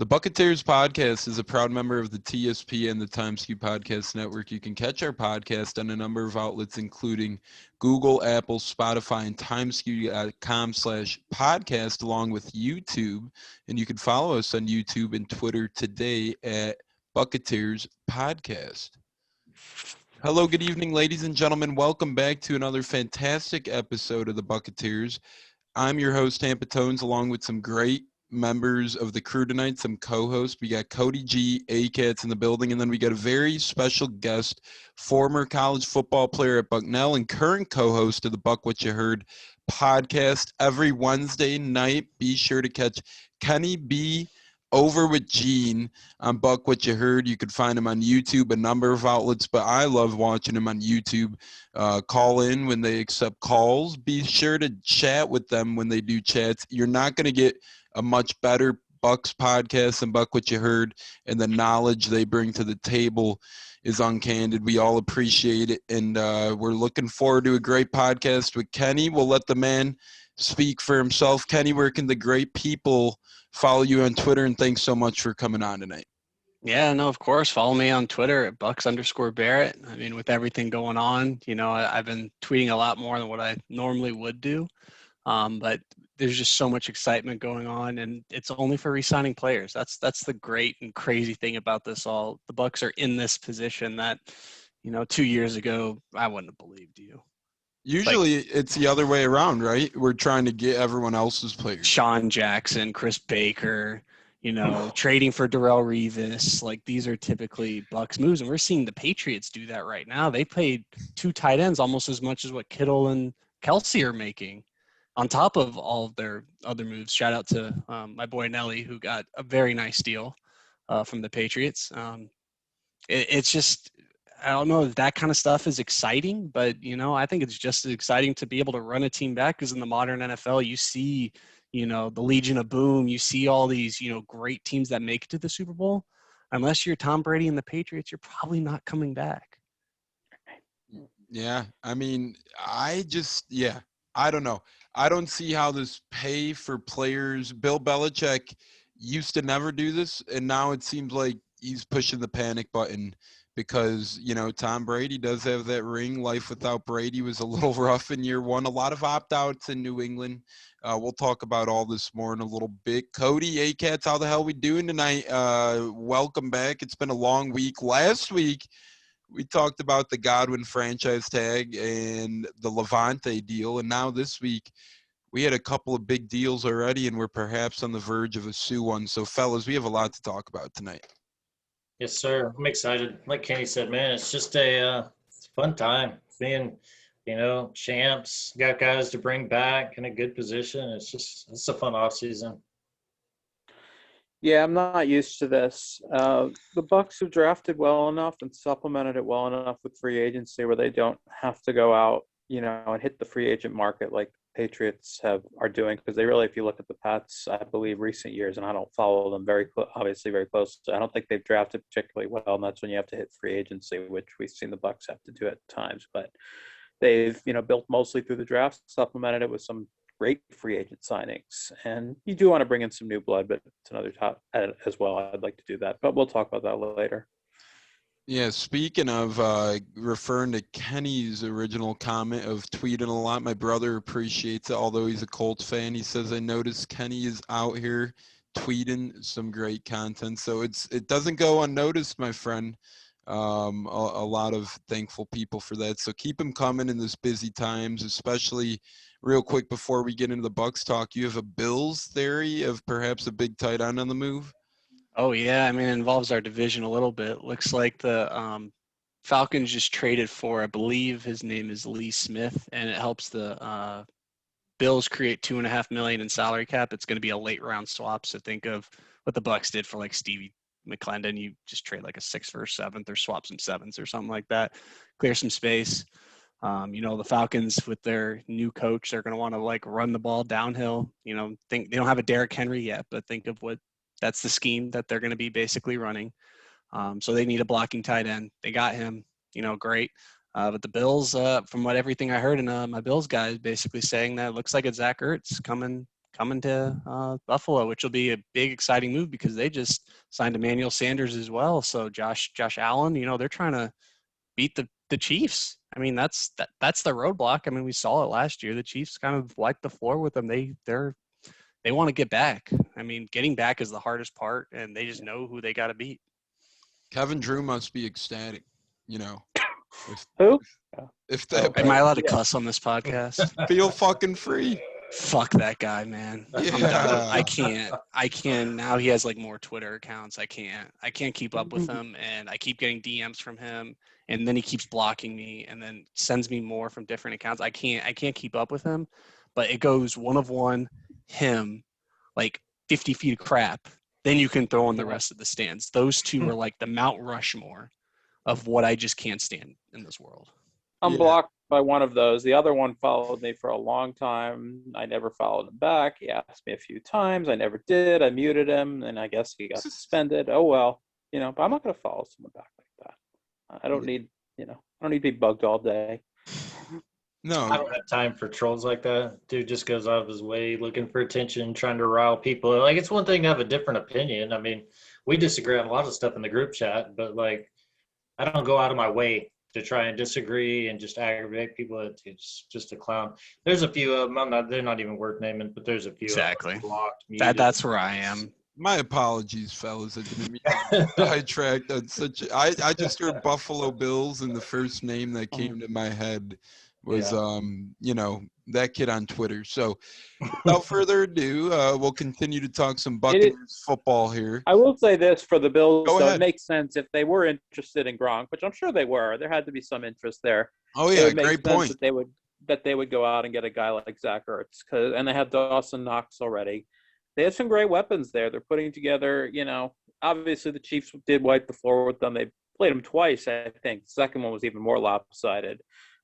The Buccateers podcast is a proud member of the TSP and the Skew Podcast Network. You can catch our podcast on a number of outlets, including Google, Apple, Spotify, and timeskew.com/podcast, along with YouTube. And you can follow us on YouTube and Twitter today at Buccateers Podcast. Hello, good evening, ladies and gentlemen. Welcome back to another fantastic episode of the Buccateers. I'm your host, Tampa Tones, along with some great members of the crew tonight, some co-hosts. We got Cody G A Katz in the building, and then we got a very special guest, former college football player at Bucknell and current co-host of the BucWhatYaHeard podcast. Every Wednesday night, be sure to catch Kenny B over with Gene on BucWhatYaHeard. You can find him on YouTube, a number of outlets, but I love watching him on YouTube. Call in when they accept calls. Be sure to chat with them when they do chats. You're not going to get a much better Bucks podcast than BucWhatYaHeard, and the knowledge they bring to the table is uncandid. We all appreciate it, and we're looking forward to a great podcast with Kenny. We'll let the man speak for himself. Kenny, where can the great people follow you on Twitter? And thanks so much for coming on tonight. Yeah, no, of course. Follow me on Twitter at Bucks_Barrett. I mean, with everything going on, I've been tweeting a lot more than what I normally would do. But there's just so much excitement going on, and it's only for re-signing players. That's the great and crazy thing about this all. The Bucks are in this position that, 2 years ago, I wouldn't have believed you. Usually it's the other way around, right? We're trying to get everyone else's players. Sean Jackson, Chris Baker, trading for Darrelle Revis. Like, these are typically Bucks moves, and we're seeing the Patriots do that right now. They paid 2 tight ends almost as much as what Kittle and Kelsey are making, on top of all of their other moves. Shout out to my boy Nelly, who got a very nice deal from the Patriots. It's just, I don't know if that kind of stuff is exciting, but, I think it's just as exciting to be able to run a team back, because in the modern NFL, you see, the Legion of Boom, you see all these, great teams that make it to the Super Bowl. Unless you're Tom Brady and the Patriots, you're probably not coming back. Yeah, I mean, I don't know. I don't see how this pay for players. Bill Belichick used to never do this, and now it seems like he's pushing the panic button because, Tom Brady does have that ring. Life without Brady was a little rough in year one. A lot of opt-outs in New England. We'll talk about all this more in a little bit. Cody A Katz, how the hell we doing tonight? Welcome back. It's been a long week. Last week, we talked about the Godwin franchise tag and the Levante deal, and now this week we had a couple of big deals already, and we're perhaps on the verge of a Sue one. So, fellas, we have a lot to talk about tonight. Yes, sir. I'm excited. Like Kenny said, man, it's just it's a fun time being, champs, got guys to bring back in a good position. It's a fun off season. Yeah, I'm not used to this. The Bucks have drafted well enough and supplemented it well enough with free agency where they don't have to go out, and hit the free agent market like the Patriots are doing. Because they really, if you look at the Pats, I believe recent years, and I don't follow them obviously very close. I don't think they've drafted particularly well, and that's when you have to hit free agency, which we've seen the Bucks have to do at times. But they've, built mostly through the draft, supplemented it with some great free agent signings, and you do want to bring in some new blood, but it's another top as well. I'd like to do that, but we'll talk about that later. Yeah, speaking of referring to Kenny's original comment of tweeting a lot, my brother appreciates it, although he's a Colts fan. He says, I noticed Kenny is out here tweeting some great content, so it doesn't go unnoticed, my friend. A lot of thankful people for that, so keep them coming in this busy times, especially. Real quick before we get into the Bucks talk, you have a Bills theory of perhaps a big tight end on the move? Oh, yeah. I mean, it involves our division a little bit. Looks like the Falcons just traded for, I believe his name is Lee Smith, and it helps the Bills create $2.5 million in salary cap. It's going to be a late round swap. So think of what the Bucks did for like Stevie McClendon. You just trade like a 6th for a 7th or swap some 7s or something like that. Clear some space. The Falcons with their new coach, they're going to want to run the ball downhill. Think they don't have a Derrick Henry yet, but think of that's the scheme that they're going to be basically running. So they need a blocking tight end. They got him, great. But the Bills, from everything I heard, and my Bills guy is basically saying that it looks like it's Zach Ertz coming coming to Buffalo, which will be a big, exciting move because they just signed Emmanuel Sanders as well. So Josh Allen, they're trying to beat the Chiefs. I mean, that's the roadblock. I mean, we saw it last year. The Chiefs kind of wiped the floor with them. They want to get back. I mean, getting back is the hardest part, and they just know who they got to beat. Kevin Drew must be ecstatic, Who? If that Am I allowed to cuss on this podcast? feel fucking free. Fuck that guy, man. Yeah. I'm done. I can't. Now he has like more Twitter accounts. I can't keep up with him, and I keep getting DMs from him, and then he keeps blocking me, and then sends me more from different accounts. I can't keep up with him, but it goes one of one, him, like 50 feet of crap. Then you can throw in the rest of the stands. Those two are like the Mount Rushmore of what I just can't stand in this world. I'm blocked by one of those. The other one followed me for a long time. I never followed him back. He asked me a few times. I never did. I muted him, and I guess he got suspended. Oh well, but I'm not going to follow someone back like that. I don't need, I don't need to be bugged all day. No, I don't have time for trolls like that. Dude just goes out of his way looking for attention, trying to rile people. Like, it's one thing to have a different opinion. I mean, we disagree on a lot of stuff in the group chat, but like, I don't go out of my way to try and disagree and just aggravate people. It's just a clown. There's a few of them. They're not even worth naming, but there's a few. Exactly. Blocked, muted. That's where I am. my apologies, fellas. I didn't mean to sidetrack on such. I just heard Buffalo Bills, and the first name that came to my head was that kid on Twitter. So without further ado, we'll continue to talk some Buccaneers football here. I will say this for the Bills, Go so ahead. it makes sense if they were interested in Gronk, which I'm sure they were. There had to be some interest there. Oh It yeah, would make great sense point. that they would go out and get a guy like Zach Ertz, and they have Dawson Knox already. They have some great weapons there. They're putting together, obviously the Chiefs did wipe the floor with them. They played them twice, I think. The second one was even more lopsided.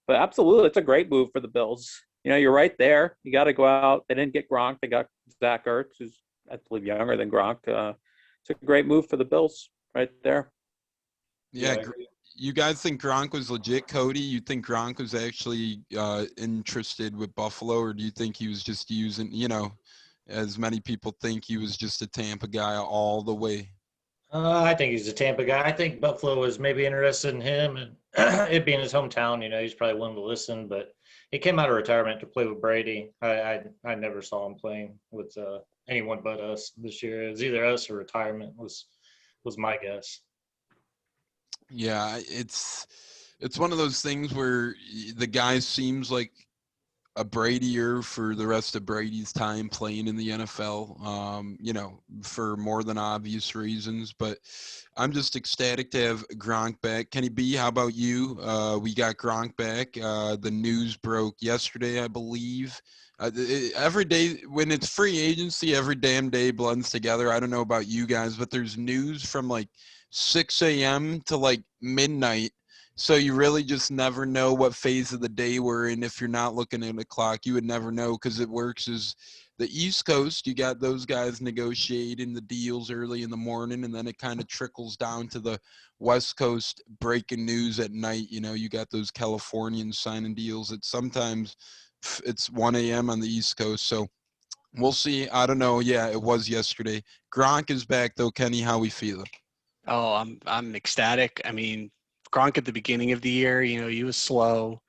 But absolutely, it's a great move for the Bills. You're right there. You got to go out. They didn't get Gronk. They got Zach Ertz, who's, I believe, younger than Gronk. It's a great move for the Bills right there. Yeah, you guys think Gronk was legit, Cody? You think Gronk was actually interested with Buffalo, or do you think he was just using, as many people think, he was just a Tampa guy all the way? I think he's a Tampa guy. I think Buffalo was maybe interested in him, and it being his hometown, he's probably willing to listen. But he came out of retirement to play with Brady. I never saw him playing with anyone but us this year. It was either us or retirement was my guess. Yeah, it's one of those things where the guy seems like a Bradyer for the rest of Brady's time playing in the NFL, for more than obvious reasons. But I'm just ecstatic to have Gronk back. Kenny B, how about you? We got Gronk back. The news broke yesterday, I believe. Every day, when it's free agency, every damn day blends together. I don't know about you guys, but there's news from like 6 a.m. to like midnight. So you really just never know what phase of the day we're in. If you're not looking at the clock, you would never know, because it works as the East Coast. You got those guys negotiating the deals early in the morning, and then it kind of trickles down to the West Coast breaking news at night. You got those Californians signing deals. Sometimes it's 1 a.m. on the East Coast. So we'll see. I don't know. Yeah, it was yesterday. Gronk is back, though. Kenny, how we feeling? Oh, I'm ecstatic. I mean, Gronk at the beginning of the year, he was slow,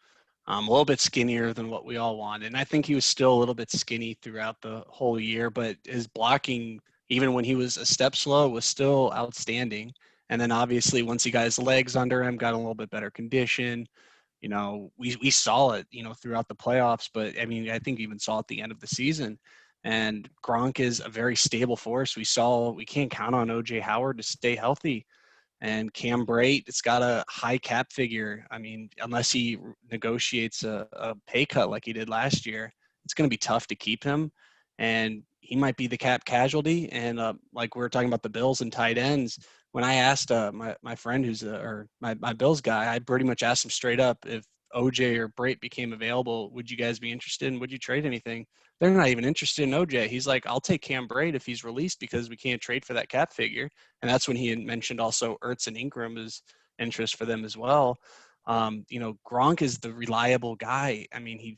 a little bit skinnier than what we all wanted. And I think he was still a little bit skinny throughout the whole year, but his blocking, even when he was a step slow, was still outstanding. And then obviously once he got his legs under him, got a little bit better condition, we saw it, throughout the playoffs, but I mean, I think we even saw at the end of the season. And Gronk is a very stable force. We can't count on OJ Howard to stay healthy. And Cam Brate, it's got a high cap figure. I mean, unless he negotiates a pay cut like he did last year, it's going to be tough to keep him. And he might be the cap casualty. And like we were talking about the Bills and tight ends, when I asked my friend who's my Bills guy, I pretty much asked him straight up, if OJ or Brate became available, would you guys be interested and would you trade anything? They're not even interested in OJ. He's like, I'll take Cam Brate if he's released, because we can't trade for that cap figure. And that's when he had mentioned also Ertz and Ingram as interest for them as well. Gronk is the reliable guy. I mean, he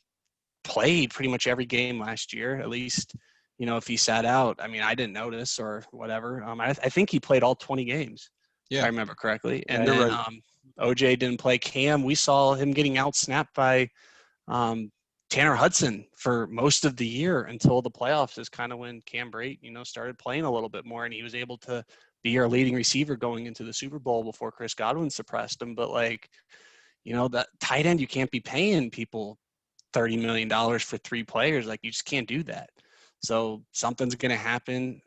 played pretty much every game last year, at least, if he sat out, I mean, I didn't notice or whatever. I think he played all 20 games, if I remember correctly. And you're then right. OJ didn't play. Cam, we saw him getting out-snapped by Tanner Hudson for most of the year until the playoffs is kind of when Cam Brate, started playing a little bit more, and he was able to be our leading receiver going into the Super Bowl before Chris Godwin suppressed him. But that tight end, you can't be paying people $30 million for 3 players. Like, you just can't do that. So something's going to happen.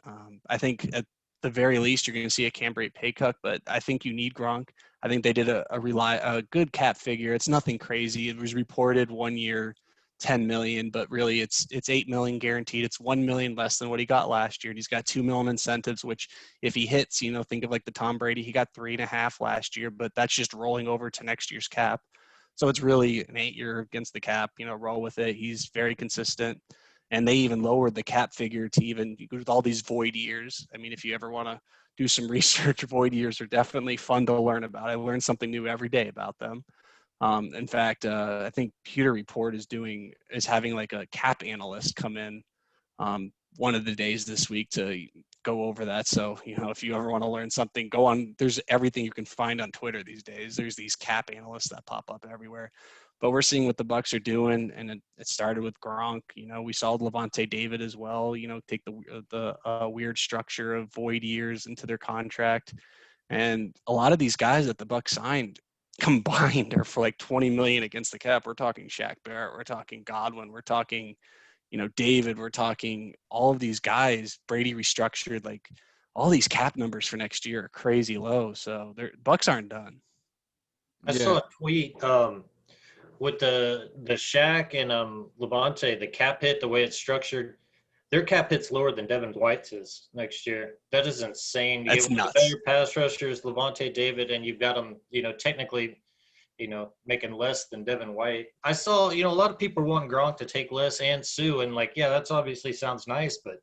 I think at the very least, you're going to see a Cam Brate pay cut, but I think you need Gronk. I think they did a good cap figure. It's nothing crazy. It was reported 1 year, 10 million, but really it's 8 million guaranteed. It's 1 million less than what he got last year. And he's got 2 million incentives, which if he hits, think of like the Tom Brady, he got 3.5 last year, but that's just rolling over to next year's cap. So it's really an 8-year against the cap, roll with it. He's very consistent. And they even lowered the cap figure to even with all these void years. I mean, if you ever want to do some research, void years are definitely fun to learn about. I learn something new every day about them. In fact, I think Pewter Report is having like a cap analyst come in one of the days this week to go over that. So, if you ever want to learn something, go on. There's everything you can find on Twitter these days. There's these cap analysts that pop up everywhere. But we're seeing what the Bucs are doing, and it started with Gronk. We saw Levante David as well. Take the weird structure of void years into their contract, and a lot of these guys that the Bucs signed combined are for like 20 million against the cap. We're talking Shaq Barrett, we're talking Godwin, we're talking, David, we're talking all of these guys. Brady restructured, like all these cap numbers for next year are crazy low. So Bucs aren't done. I saw a tweet with the Shaq and Levante, the cap hit, the way it's structured, their cap hit's lower than Devin White's is next year. That is insane. That's you nuts. Better pass rushers, Levante David, and you've got them, technically, making less than Devin White. I saw, a lot of people want Gronk to take less and Sue, and that's obviously sounds nice, but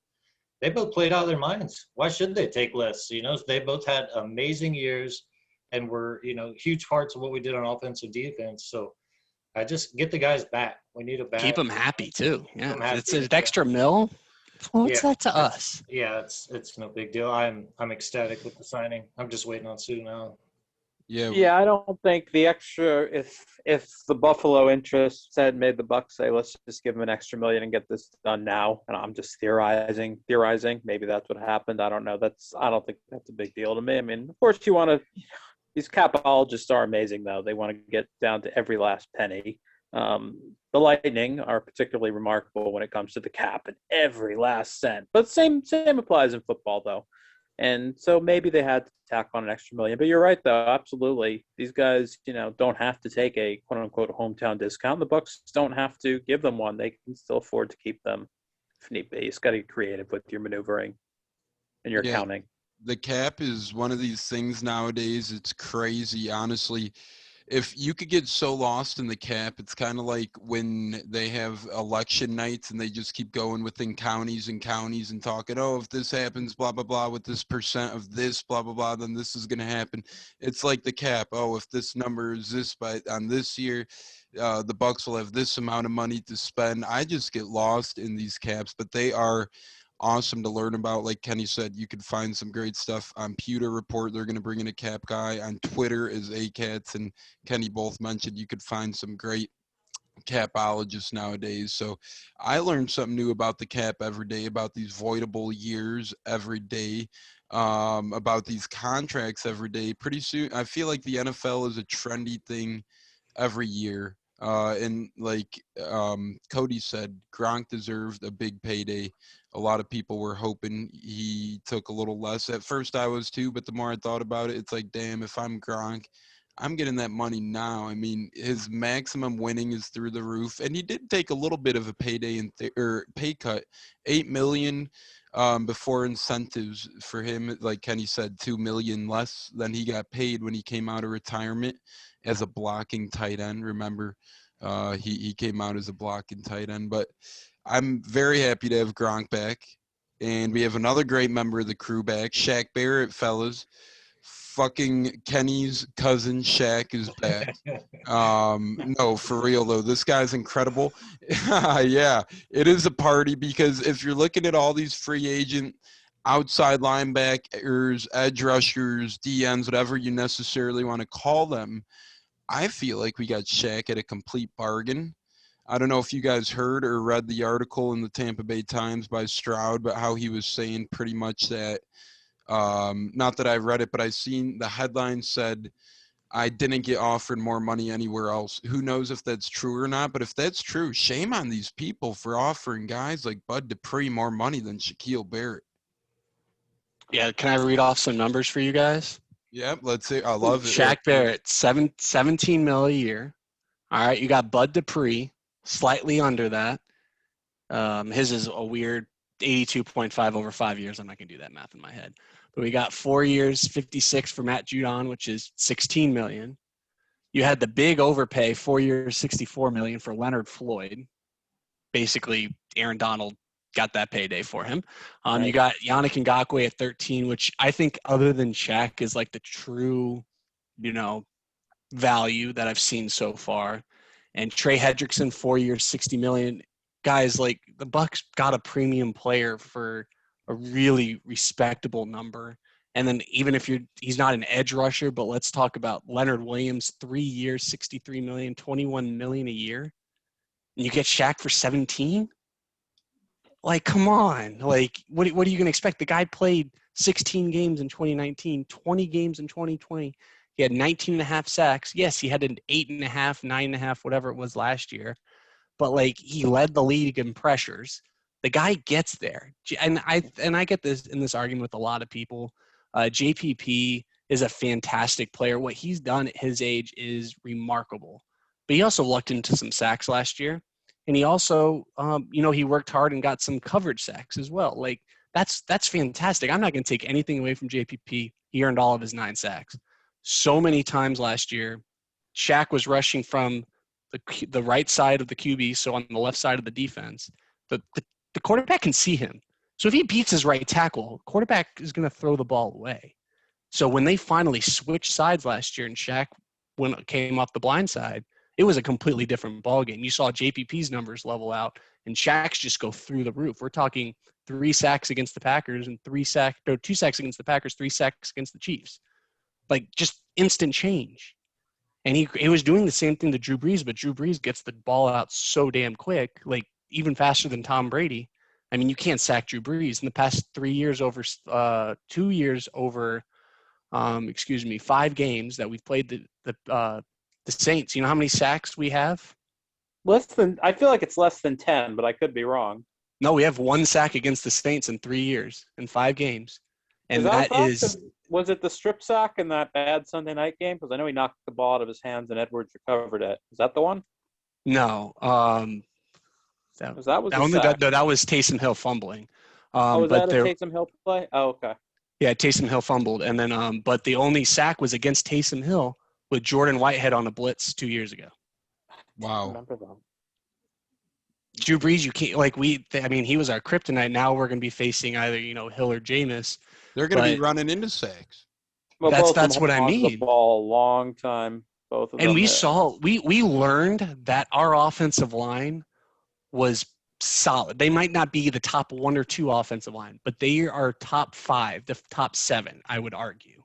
they both played out of their minds. Why should they take less? They both had amazing years and were, huge parts of what we did on offense and defense. So I just get the guys back. We need a back. Keep them happy too. Yeah, happy. It's an extra mil. What's that to us? Yeah, it's no big deal. I'm ecstatic with the signing. I'm just waiting on Sue now. Yeah, I don't think the extra, if the Buffalo interests had made the Bucs say, let's just give them an extra $1 million and get this done now, and I'm just theorizing. Maybe that's what happened. I don't know. I don't think that's a big deal to me. I mean, of course you want to. These capologists are amazing, though. They want to get down to every last penny. The Lightning are particularly remarkable when it comes to the cap and every last cent. But same applies in football, though. And so maybe they had to tack on an extra $1 million. But you're right, though. Absolutely. These guys, don't have to take a quote-unquote hometown discount. The Bucs don't have to give them one. They can still afford to keep them if need be. It's got to get creative with your maneuvering and your accounting. The cap is one of these things nowadays. It's crazy, honestly. If you could get so lost in the cap, it's kind of like when they have election nights and they just keep going within counties and talking, if this happens, blah, blah, blah, with this percent of this, blah, blah, blah, then this is going to happen. It's like the cap. If this number is this on this year, the Bucs will have this amount of money to spend. I just get lost in these caps, but they are awesome to learn about. Like Kenny said, you can find some great stuff on Pewter Report. They're going to bring in a cap guy. On Twitter is A Katz, and Kenny both mentioned you could find some great capologists nowadays. So I learned something new about the cap every day, about these voidable years every day, about these contracts every day. Pretty soon, I feel like the NFL is a trendy thing every year. And like Cody said, Gronk deserved a big payday. A lot of people were hoping he took a little less. At first I was too, but the more I thought about it, it's like, damn, if I'm Gronk, I'm getting that money now. I mean, his maximum winning is through the roof. And he did take a little bit of a payday or pay cut, $8 million before incentives for him. Like Kenny said, $2 million less than he got paid when he came out of retirement as a blocking tight end. Remember, he came out as a blocking tight end. But I'm very happy to have Gronk back. And we have another great member of the crew back, Shaq Barrett, fellas. fucking Kenny's cousin Shaq is back. No, for real though, this guy's incredible. Yeah, it is a party because if you're looking at all these free agent outside linebackers, edge rushers, DNs, whatever you necessarily want to call them, I feel like we got Shaq at a complete bargain. I don't know if you guys heard or read the article in the Tampa Bay Times by Stroud, but how he was saying pretty much that, not that I've read it, but I've seen the headline said, I didn't get offered more money anywhere else. Who knows if that's true or not, but if that's true, shame on these people for offering guys like Bud Dupree more money than Shaquille Barrett. Yeah, can I read off some numbers for you guys? Yep, let's see. I love it. Shaq Barrett, 17 mil a year. All right, you got Bud Dupree, slightly under that. His is a weird 82.5 over 5 years. I'm not going to do that math in my head. But we got 4 years, 56 for Matt Judon, which is 16 million. You had the big overpay, 4 years, 64 million for Leonard Floyd. Basically, Aaron Donald got that payday for him. Right. You got Yannick Ngakoue at 13, which I think other than Shaq is like the true, value that I've seen so far. And Trey Hendrickson, 4 years, 60 million. Guys, like the Bucs got a premium player for a really respectable number. And then even if he's not an edge rusher, but let's talk about Leonard Williams, 3 years, 63 million, 21 million a year. And you get Shaq for 17? Like, come on. Like, what are you going to expect? The guy played 16 games in 2019, 20 games in 2020. He had 19 and a half sacks. Yes, he had an 8.5, 9.5, whatever it was last year. But, like, he led the league in pressures. The guy gets there. And I get this in this argument with a lot of people. JPP is a fantastic player. What he's done at his age is remarkable. But he also lucked into some sacks last year. And he also, he worked hard and got some coverage sacks as well. Like, that's fantastic. I'm not going to take anything away from JPP. He earned all of his 9 sacks. So many times last year, Shaq was rushing from the right side of the QB, so on the left side of the defense. The quarterback can see him. So if he beats his right tackle, quarterback is going to throw the ball away. So when they finally switched sides last year and Shaq came off the blind side, it was a completely different ballgame. You saw JPP's numbers level out and Shaq's just go through the roof. We're talking 3 sacks against the Packers and 2 sacks against the Packers, 3 sacks against the Chiefs. Like, just instant change. And he was doing the same thing to Drew Brees, but Drew Brees gets the ball out so damn quick, like even faster than Tom Brady. I mean, you can't sack Drew Brees. In the past 3 years 2 years over, 5 games that we've played the Saints. You know how many sacks we have? I feel like it's less than 10, but I could be wrong. No, we have 1 sack against the Saints in 3 years, in 5 games. And was it the strip sack in that bad Sunday night game? Because I know he knocked the ball out of his hands and Edwards recovered it. Is that the one? No. That was Taysom Hill fumbling. Was that a Taysom Hill play? Oh, okay. Yeah, Taysom Hill fumbled. And then, but the only sack was against Taysom Hill with Jordan Whitehead on a blitz 2 years ago. Wow. I remember that. Drew Brees, you can't, he was our kryptonite. Now we're going to be facing either, Hill or Jameis. They're going to be running into sacks. Well, that's what I mean. The ball a long time, both of them. And we learned that our offensive line was solid. They might not be the top 1 or 2 offensive line, but they are top 5, the top 7, I would argue,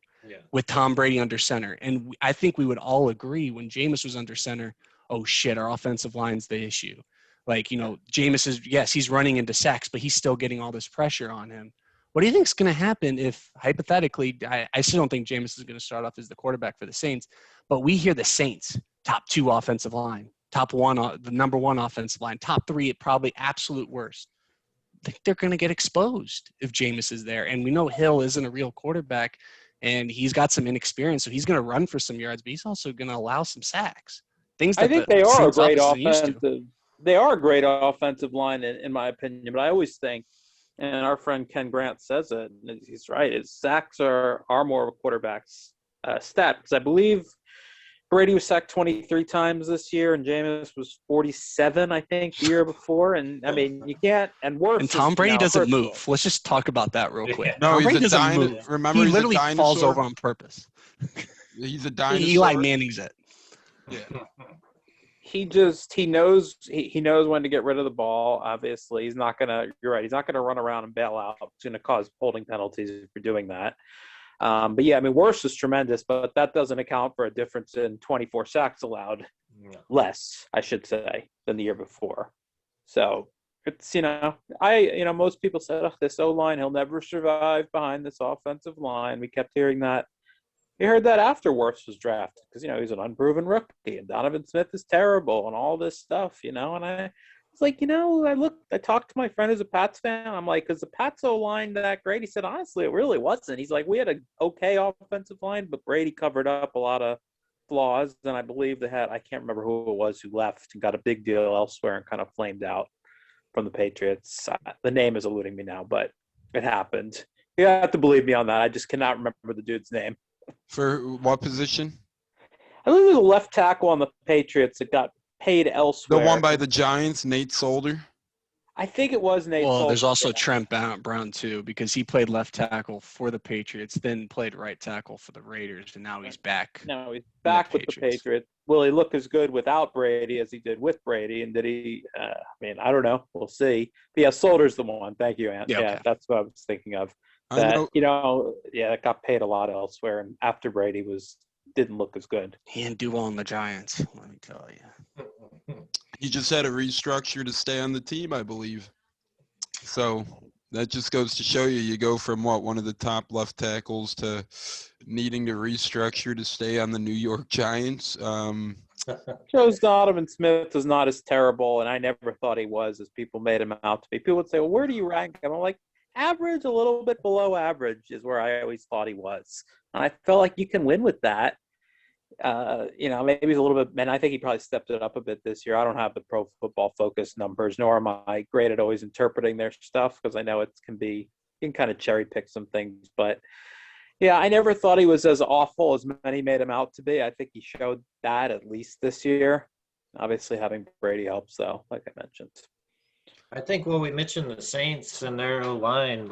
with Tom Brady under center. And I think we would all agree when Jameis was under center, oh shit, our offensive line's the issue. Like, Jameis is, yes, he's running into sacks, but he's still getting all this pressure on him. What do you think is going to happen if, hypothetically, I still don't think Jameis is going to start off as the quarterback for the Saints, but we hear the Saints, top 2 offensive line, top 1, the number 1 offensive line, top 3 at probably absolute worst. I think they're going to get exposed if Jameis is there. And we know Hill isn't a real quarterback, and he's got some inexperience, so he's going to run for some yards, but he's also going to allow some sacks. I think they are a great offensive. They are a great offensive line, in my opinion. But I always think, and our friend Ken Grant says it, and he's right, is sacks are more of a quarterback's stat. Because I believe Brady was sacked 23 times this year, and Jameis was 47, I think, the year before. And I mean, you can't. And worse. And Tom is, Brady doesn't first of all, move. Let's just talk about that real quick. No, Tom he's Brady a doesn't dino. move. Remember, He he's literally a dinosaur. falls over on purpose. He's a dinosaur. Eli Manning's it. Yeah. he knows he knows when to get rid of the ball. Obviously, he's not gonna. You're right. He's not gonna run around and bail out. It's gonna cause holding penalties if you're doing that. But yeah, I mean, worse is tremendous, but that doesn't account for a difference in 24 sacks allowed. Less, I should say, than the year before. So it's, most people said, this O-line, he'll never survive behind this offensive line. We kept hearing that. We heard that after Wirfs was drafted because, he's an unproven rookie and Donovan Smith is terrible and all this stuff, and I was like, I talked to my friend who's a Pats fan. I'm like, is the Pats O-line that great? He said, honestly, it really wasn't. He's like, we had an okay offensive line, but Brady covered up a lot of flaws. And I believe they had, I can't remember who it was who left and got a big deal elsewhere and kind of flamed out from the Patriots. The name is eluding me now, but it happened. You have to believe me on that. I just cannot remember the dude's name. For what position? I think there's a left tackle on the Patriots that got paid elsewhere. The one by the Giants, Nate Solder? I think it was Nate Well, Solder. there's also Trent Brown, too, because he played left tackle for the Patriots, then played right tackle for the Raiders, and now he's back. No, he's back with the Patriots. Will he look as good without Brady as he did with Brady? And did he I don't know. We'll see. But yeah, Solder's the one. Thank you, Ant. Yeah, that's what I was thinking of. That, it got paid a lot elsewhere, and after Brady didn't look as good. He didn't do well in the Giants, let me tell you. He just had a restructure to stay on the team, I believe. So that just goes to show you go from one of the top left tackles to needing to restructure to stay on the New York Giants. Shows Donovan Smith is not as terrible, and I never thought he was as people made him out to be. People would say, well, where do you rank him? I'm like, average, a little bit below average is where I always thought he was. And I felt like you can win with that. Maybe he's a little bit, and I think he probably stepped it up a bit this year. I don't have the Pro Football Focus numbers, nor am I great at always interpreting their stuff because I know you can kind of cherry pick some things. But yeah, I never thought he was as awful as many made him out to be. I think he showed that at least this year. Obviously, having Brady helps, though, like I mentioned. I think when we mentioned the Saints and their line,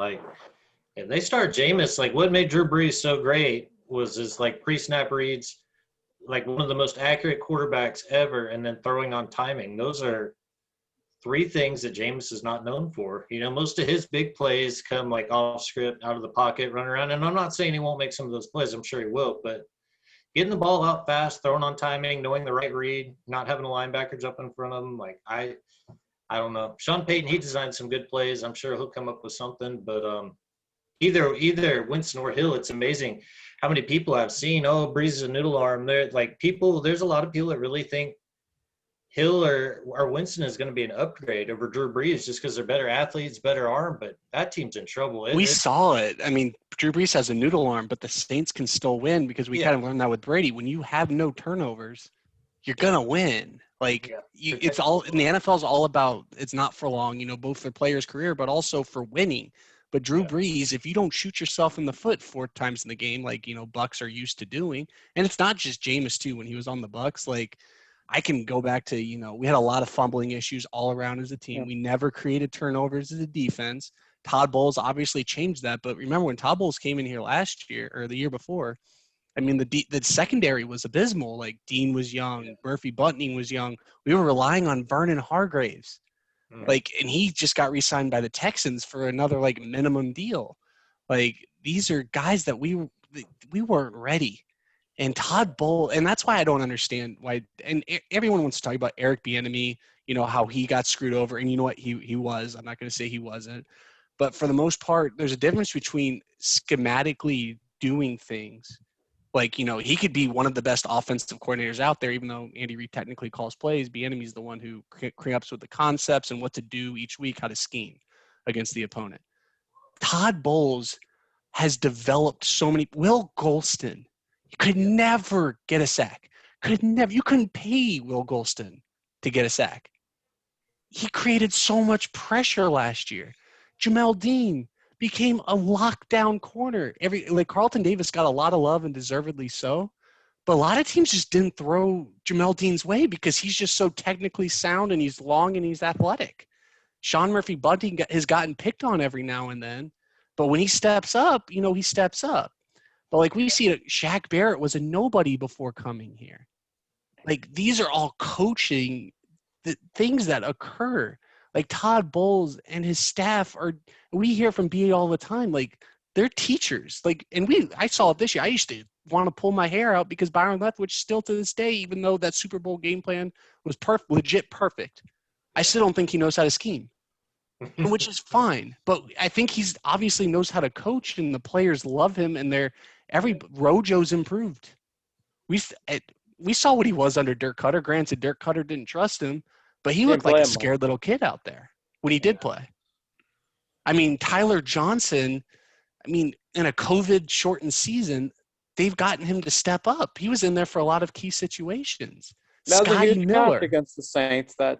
if they start Jameis, what made Drew Brees so great was his pre-snap reads, one of the most accurate quarterbacks ever, and then throwing on timing. Those are three things that Jameis is not known for. Most of his big plays come off script, out of the pocket, run around. And I'm not saying he won't make some of those plays. I'm sure he will. But getting the ball out fast, throwing on timing, knowing the right read, not having a linebacker jump in front of him, I don't know. Sean Payton, he designed some good plays. I'm sure he'll come up with something. But either Winston or Hill, it's amazing how many people I've seen, Brees is a noodle arm. There's a lot of people that really think Hill or Winston is going to be an upgrade over Drew Brees just because they're better athletes, better arm, but that team's in trouble. We saw it. I mean, Drew Brees has a noodle arm, but the Saints can still win because we kind of learned that with Brady. When you have no turnovers, you're going to win. It's all in the NFL is all about, it's not for long, both for players' career, but also for winning. But Drew Brees, if you don't shoot yourself in the foot 4 times in the game, Bucs are used to doing, and it's not just Jameis too, when he was on the Bucs, I can go back to, we had a lot of fumbling issues all around as a team. Yeah. We never created turnovers as a defense. Todd Bowles obviously changed that. But remember when Todd Bowles came in here last year or the year before, I mean, the secondary was abysmal. Dean was young. Murphy Bunting was young. We were relying on Vernon Hargraves. And he just got re-signed by the Texans for another minimum deal. These are guys that we weren't ready. And Todd Bowles, and that's why I don't understand why. And everyone wants to talk about Eric Bieniemy, how he got screwed over. And you know what, he was. I'm not going to say he wasn't, but for the most part, there's a difference between schematically doing things. He could be one of the best offensive coordinators out there, even though Andy Reid technically calls plays. Bieniemy's the one who comes up with the concepts and what to do each week, how to scheme against the opponent. Todd Bowles has developed so many. Will Golston, you could never get a sack. You couldn't pay Will Golston to get a sack. He created so much pressure last year. Jamel Dean became a lockdown corner. Carlton Davis got a lot of love and deservedly so, But a lot of teams just didn't throw Jamel Dean's way because he's just so technically sound and he's long and he's athletic. Sean Murphy Bunting has gotten picked on every now and then, but when he steps up, he steps up. But like we see, Shaq Barrett was a nobody before coming here. Like these are all coaching things that occur. Like Todd Bowles and his staff we hear from BA all the time, like they're teachers. Like, and I saw it this year. I used to want to pull my hair out because Byron Leftwich still to this day, even though that Super Bowl game plan was legit perfect, I still don't think he knows how to scheme, which is fine. But I think he's obviously knows how to coach, and the players love him, and Rojo's improved. We saw what he was under Dirk Cutter. Granted, Dirk Cutter didn't trust him, but he looked like a scared little kid out there when he did play. I mean, Tyler Johnson, in a COVID-shortened season, they've gotten him to step up. He was in there for a lot of key situations. That was Scotty a huge Miller catch against the Saints, that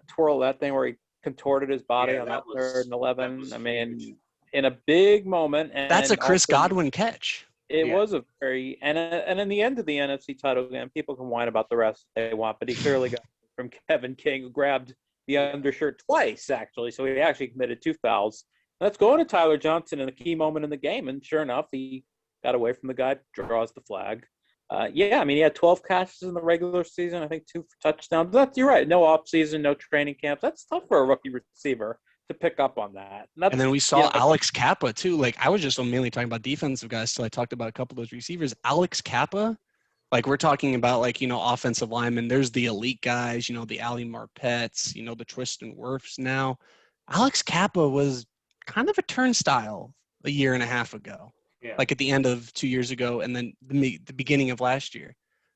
thing where he contorted his body on that 3rd and 11. In a big moment. And that's a Chris Godwin catch. It was a very and in the end of the NFC title game, people can whine about the rest they want, but he clearly got from Kevin King, who grabbed the undershirt twice, actually. So he actually committed 2 fouls. Let's go to Tyler Johnson in a key moment in the game, and sure enough, he got away from the guy, draws the flag. He had 12 catches in the regular season, I think 2 touchdowns. You're right, no off-season, no training camps. That's tough for a rookie receiver to pick up on that. And then we saw Alex Kappa, too. Like, I was just mainly talking about defensive guys till I talked about a couple of those receivers. Alex Kappa, like we're talking about, offensive linemen. There's the elite guys, the Ali Marpettes, the Tristan Wirfs now. Alex Kappa was kind of a turnstile a year and a half ago, like at the end of 2 years ago, and then the beginning of last year.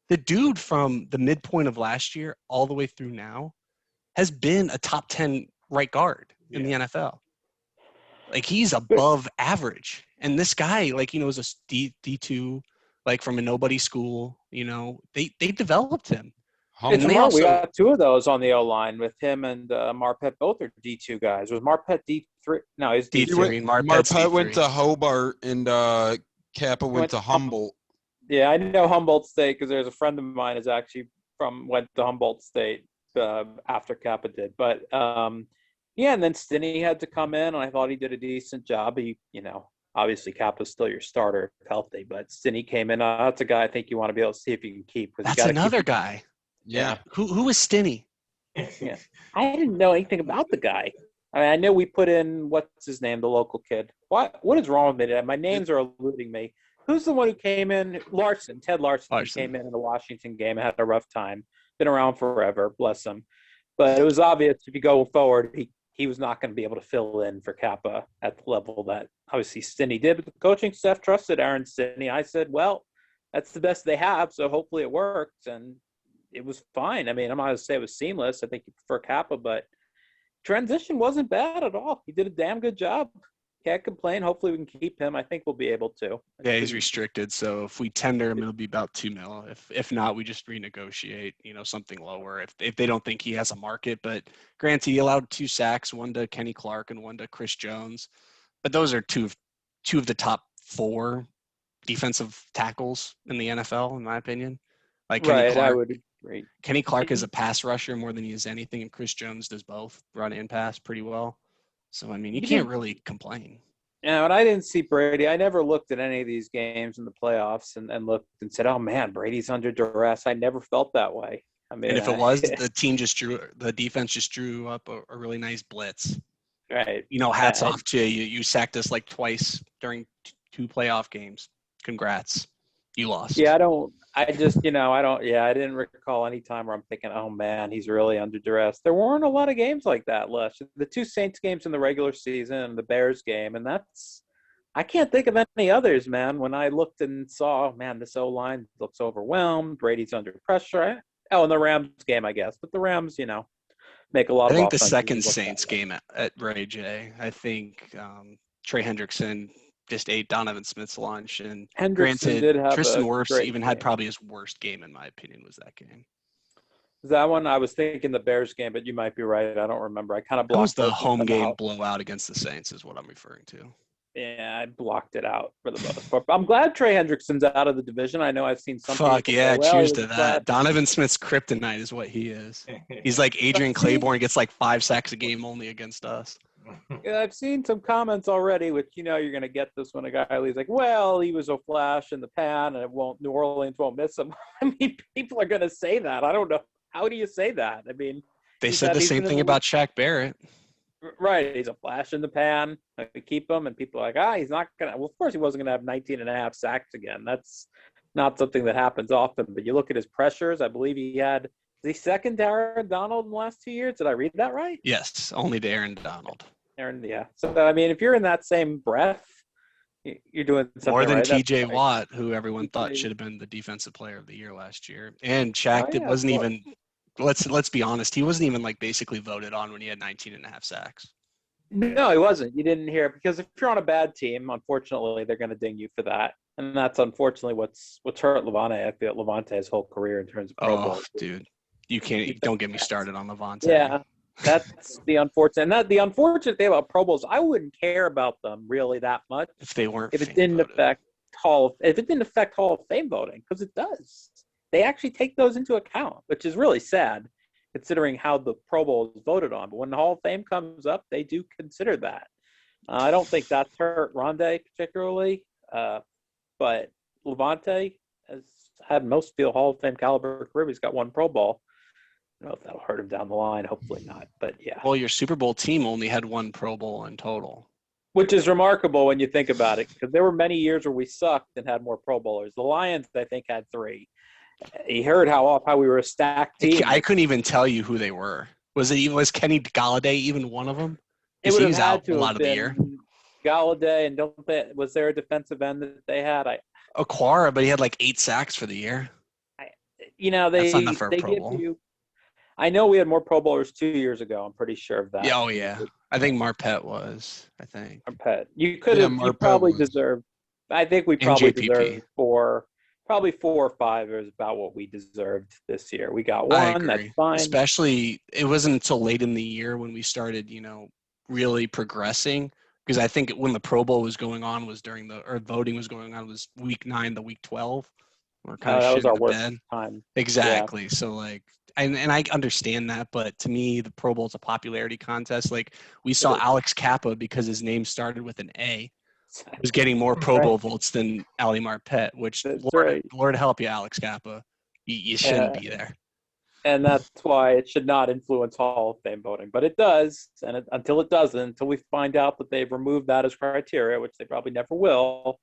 The dude from the midpoint of last year all the way through now has been a top 10 right guard in the NFL. Like, he's above average. And this guy, is a D2, from a nobody school, they developed him. And we got 2 of those on the O-line with him and Marpet. Both are D2 guys. Was Marpet D3? No, he's D3. Marpet went to Hobart, and Kappa went to Humboldt. Yeah, I know Humboldt State because there's a friend of mine who's actually went to Humboldt State after Kappa did. But, and then Stinney had to come in, and I thought he did a decent job. He, obviously Kappa's still your starter if healthy, but Stinney came in. That's a guy I think you want to be able to see if you can keep. That's another guy. Yeah. Who was Stinney? Yeah. I didn't know anything about the guy. I know we put in, what's his name, the local kid. What is wrong with me? My names are eluding me. Who's the one who came in? Ted Larson. Came in the Washington game and had a rough time. Been around forever, bless him. But it was obvious if you go forward, he was not going to be able to fill in for Kappa at the level that obviously Stinney did. But the coaching staff trusted Aaron Stinney. I said, well, that's the best they have, so hopefully it works. And it was fine. I'm not going to say it was seamless. I think you prefer Kappa, but transition wasn't bad at all. He did a damn good job. Can't complain. Hopefully we can keep him. I think we'll be able to. Yeah, he's restricted. So if we tender him, it'll be about $2 million. If not, we just renegotiate, something lower if they don't think he has a market. But granted, he allowed 2 sacks, one to Kenny Clark and one to Chris Jones. But those are two of the top 4 defensive tackles in the NFL, in my opinion. Like Kenny Clark, I would agree. Kenny Clark is a pass rusher more than he is anything, and Chris Jones does both, run and pass pretty well. So, you can't really complain. Yeah, and I didn't see Brady. I never looked at any of these games in the playoffs and looked and said, oh, man, Brady's under duress. I never felt that way. And if it was, the defense just drew up a really nice blitz. Right. Hats off to you. You sacked us twice during 2 playoff games. Congrats. You lost. Yeah, I didn't recall any time where I'm thinking, oh, man, he's really under duress. There weren't a lot of games like that last year. The 2 Saints games in the regular season and the Bears game, and I can't think of any others, man. When I looked and saw, man, this O-line looks overwhelmed. Brady's under pressure. And the Rams game, I guess. But the Rams, make a lot of I think the second Saints game at Ray J, I think Trey Hendrickson just ate Donovan Smith's lunch, and granted, Tristan Wirfs even had probably his worst game, in my opinion, was that game. That one, I was thinking the Bears game, but you might be right. I don't remember. I kind of blocked. That was the home game blowout against the Saints is what I'm referring to. Yeah, I blocked it out for the most part. But I'm glad Trey Hendrickson's out of the division. I know I've seen some Fuck people yeah, say, well, cheers he to was that. flat. Donovan Smith's kryptonite is what he is. He's like Adrian Claiborne, gets like 5 sacks a game only against us. Yeah, I've seen some comments already, which you're going to get this when a guy leaves. Like, well, he was a flash in the pan, and New Orleans won't miss him. I mean, people are going to say that. I don't know. How do you say that? I mean, They said the same thing about Shaq Barrett. Right, he's a flash in the pan. We keep him, and people are like, he's not gonna. Well, of course, he wasn't gonna have 19 and a half sacks again. That's not something that happens often. But you look at his pressures. I believe he had. Is he second to Aaron Donald in the last 2 years? Did I read that right? Yes, only to Aaron Donald. Yeah. So I mean, if you're in that same breath, you're doing something more than right. T.J. Watt, who everyone thought should have been the defensive player of the year last year, and Shaq wasn't even. Let's be honest. He wasn't even like basically voted on when he had 19 and a half sacks. No, he wasn't. You didn't hear it because if you're on a bad team, unfortunately, they're going to ding you for that, and that's unfortunately what's hurt Levante. I feel Levante's whole career in terms of Pro Bowl. Dude, you can't. Don't get me started on Levante. Yeah, that's the unfortunate. And the unfortunate thing about Pro Bowls, I wouldn't care about them really that much if they weren't. If it didn't affect Hall of Fame voting, because it does. They actually take those into account, which is really sad, considering how the Pro Bowl is voted on. But when the Hall of Fame comes up, they do consider that. I don't think that's hurt Rondé particularly, but Levante has had most feel Hall of Fame caliber career. He's got 1 Pro Bowl. I don't know if that'll hurt him down the line. Hopefully not, but yeah. Well, your Super Bowl team only had 1 Pro Bowl in total. Which is remarkable when you think about it, because there were many years where we sucked and had more Pro Bowlers. The Lions, I think, had 3. He heard how we were a stacked team. I couldn't even tell you who they were. Was Kenny Galladay even one of them? It would he have was had out to a have lot of the been year. Galladay, and was there a defensive end that they had? Aquara, but he had like 8 sacks for the year. They That's not enough for a they Pro give Bowl. you. I know we had more Pro Bowlers 2 years ago. I'm pretty sure of that. Yeah, oh yeah. I think Marpet was. I think Marpet. You could have. You probably deserved. I think we probably deserved 4. Probably 4 or 5 is about what we deserved this year. We got 1. That's fine. Especially, it wasn't until late in the year when we started, really progressing. Because I think when the Pro Bowl was going on was voting was going on was week 9 to week 12. We're kind of that was our shitting the worst bed. time. Exactly. Yeah. So and I understand that, but to me, the Pro Bowl is a popularity contest. Like we saw Alex Kappa because his name started with an A. Was getting more Pro Bowl votes than Ali Marpet, which Lord help you, Alex Kappa. You shouldn't be there. And that's why it should not influence Hall of Fame voting. But it does, and until it doesn't, until we find out that they've removed that as criteria, which they probably never will,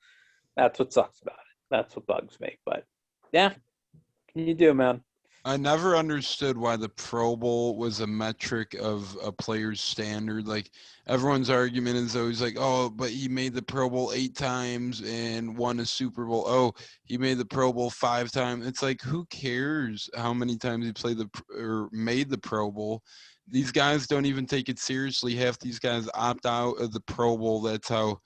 that's what sucks about it. That's what bugs me. But, yeah, what can you do, man? I never understood why the Pro Bowl was a metric of a player's standard. Like, everyone's argument is always like, oh, but he made the Pro Bowl 8 times and won a Super Bowl. Oh, he made the Pro Bowl 5 times. It's like, who cares how many times he made the Pro Bowl? These guys don't even take it seriously. Half these guys opt out of the Pro Bowl. That's how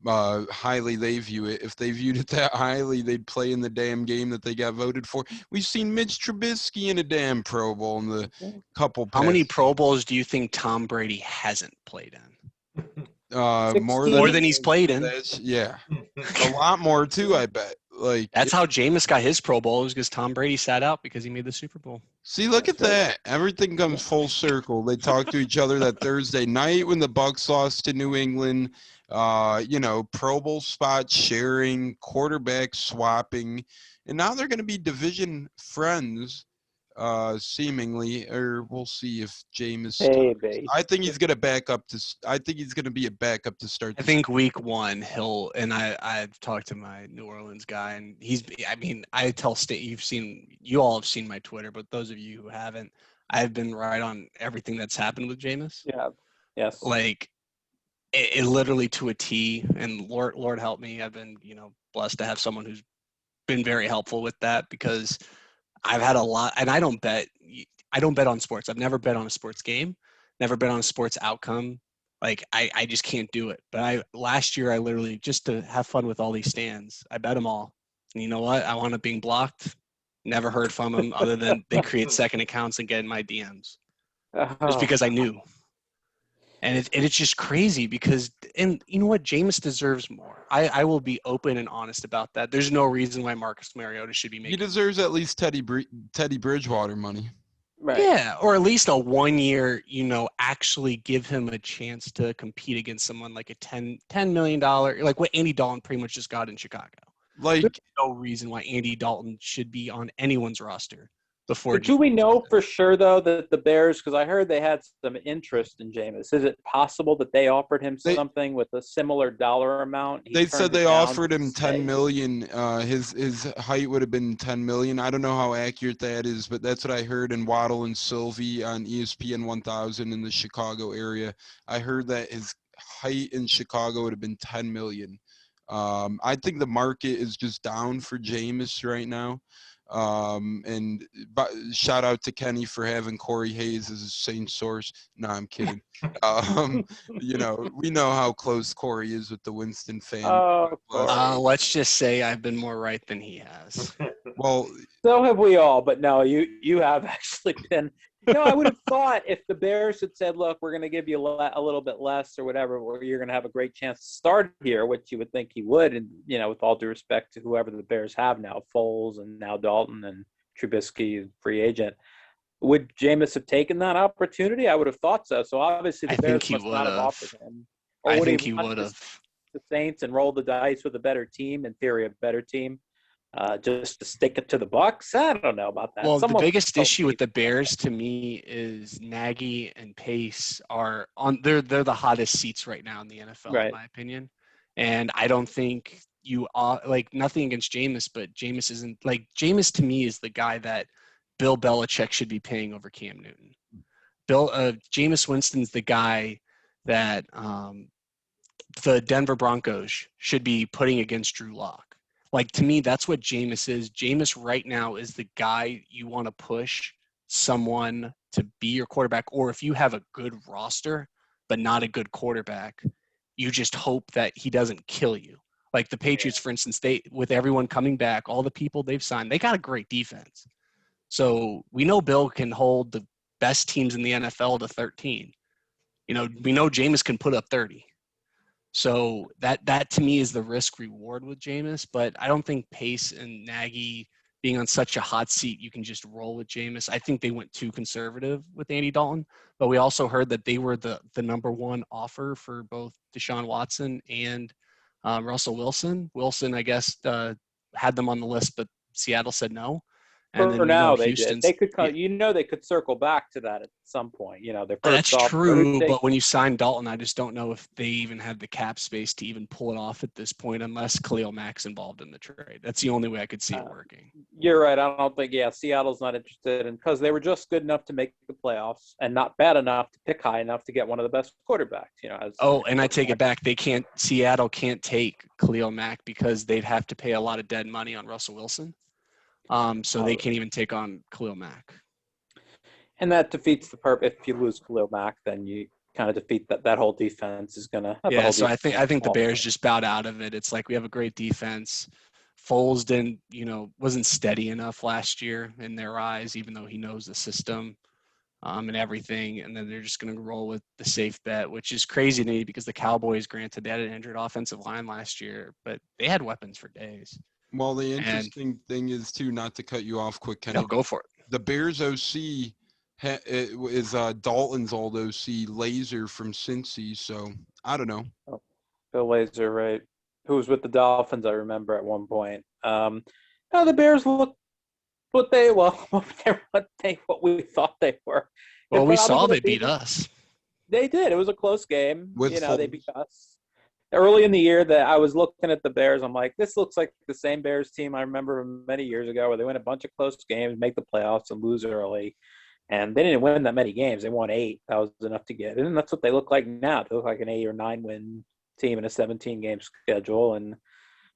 highly they view it. If they viewed it that highly, they'd play in the damn game that they got voted for. We've seen Mitch Trubisky in a damn Pro Bowl in the couple. How many Pro Bowls do you think Tom Brady hasn't played in? More than he's played in. Yeah, a lot more too. I bet. Like that's how Jameis got his Pro Bowl, was because Tom Brady sat out because he made the Super Bowl. See, look at that. Everything comes full circle. They talked to each other that Thursday night when the Bucs lost to New England. Pro Bowl spot sharing, quarterback swapping, and now they're going to be division friends, seemingly. Or we'll see if Jameis. I think he's going to back up to. I think he's going to be a backup to start. I think week 1 he'll. And I've talked to my New Orleans guy, and he's. I mean, I tell State. You all have seen my Twitter, but those of you who haven't, I've been right on everything that's happened with Jameis. Yeah. Yes. Like. It literally to a T, and Lord help me, I've been, blessed to have someone who's been very helpful with that, because I've had a lot, and I don't bet on sports. I've never bet on a sports game, never bet on a sports outcome. Like I just can't do it. But last year I literally, just to have fun with all these stands, I bet them all. And you know what? I wound up being blocked. Never heard from them other than they create second accounts and get in my DMs. Just because I knew. And it's just crazy because, and you know what, Jameis deserves more. I will be open and honest about that. There's no reason why Marcus Mariota should be He making. deserves at least Teddy Bridgewater money. Right. Yeah, or at least a 1 year, actually give him a chance to compete against someone like a $10 million, like what Andy Dalton pretty much just got in Chicago. Like, There's no reason why Andy Dalton should be on anyone's roster before. But do we know for sure, though, that the Bears, because I heard they had some interest in Jameis, is it possible that they offered him something with a similar dollar amount? They said they offered him $10 million. His height would have been $10 million. I don't know how accurate that is, but that's what I heard in Waddle and Sylvie on ESPN 1000 in the Chicago area. I heard that his height in Chicago would have been $10 million. I think the market is just down for Jameis right now. And shout out to Kenny for having Corey Hayes as his same source. No, I'm kidding. We know how close Corey is with the Winston fan. Let's just say I've been more right than he has. Well, so have we all, but no, you have actually been. I would have thought if the Bears had said, look, we're going to give you a little bit less or whatever, or you're going to have a great chance to start here, which you would think he would. And, with all due respect to whoever the Bears have now, Foles and now Dalton and Trubisky, free agent, would Jameis have taken that opportunity? I would have thought so. So obviously the Bears must not have offered him. Or I think he would have. The Saints and roll the dice with a better team, in theory, a better team. Just to stick it to the Bucs? I don't know about that. Well, the biggest issue with the Bears to me is Nagy and Pace are on. They're the hottest seats right now in the NFL, right, in my opinion. And I don't think you are nothing against Jameis, but Jameis isn't Jameis to me is the guy that Bill Belichick should be paying over Cam Newton. Jameis Winston's the guy that the Denver Broncos should be putting against Drew Lock. To me, that's what Jameis is. Jameis right now is the guy you want to push someone to be your quarterback. Or if you have a good roster, but not a good quarterback, you just hope that he doesn't kill you. Like the Patriots, for instance, with everyone coming back, all the people they've signed, they got a great defense. So we know Bill can hold the best teams in the NFL to 13. We know Jameis can put up 30. So that to me is the risk reward with Jameis, but I don't think Pace and Nagy being on such a hot seat, you can just roll with Jameis. I think they went too conservative with Andy Dalton, but we also heard that they were the number one offer for both Deshaun Watson and Russell Wilson. Wilson, I guess, had them on the list, but Seattle said no. And for now, they did. They could come, they could circle back to that at some point. That's true. But when you sign Dalton, I just don't know if they even have the cap space to even pull it off at this point, unless Khalil Mack's involved in the trade. That's the only way I could see it working. You're right. I don't think. Seattle's not interested in because they were just good enough to make the playoffs and not bad enough to pick high enough to get one of the best quarterbacks. And I take it back. Seattle can't take Khalil Mack because they'd have to pay a lot of dead money on Russell Wilson. So they can't even take on Khalil Mack. And that defeats the purpose. If you lose Khalil Mack, then you kind of defeat that whole defense is going to – Yeah, so I think the Bears just bowed out of it. It's like we have a great defense. Foles wasn't steady enough last year in their eyes, even though he knows the system and everything. And then they're just going to roll with the safe bet, which is crazy to me because the Cowboys, granted, they had an injured offensive line last year, but they had weapons for days. Well, the interesting thing is, too, not to cut you off quick, Kenny. No, go for it. The Bears OC is Dalton's old OC, Laser from Cincy, so I don't know. Oh, Bill Laser, right, who was with the Dolphins, I remember, at one point. The Bears look what we thought they were. Well, we saw they beat us. They did. It was a close game. They beat us. Early in the year that I was looking at the Bears, I'm like, this looks like the same Bears team I remember many years ago where they win a bunch of close games, make the playoffs, and lose early. And they didn't win that many games. They won 8. That was enough to get. And that's what they look like now. They look like an 8 or 9 win team in a 17-game schedule and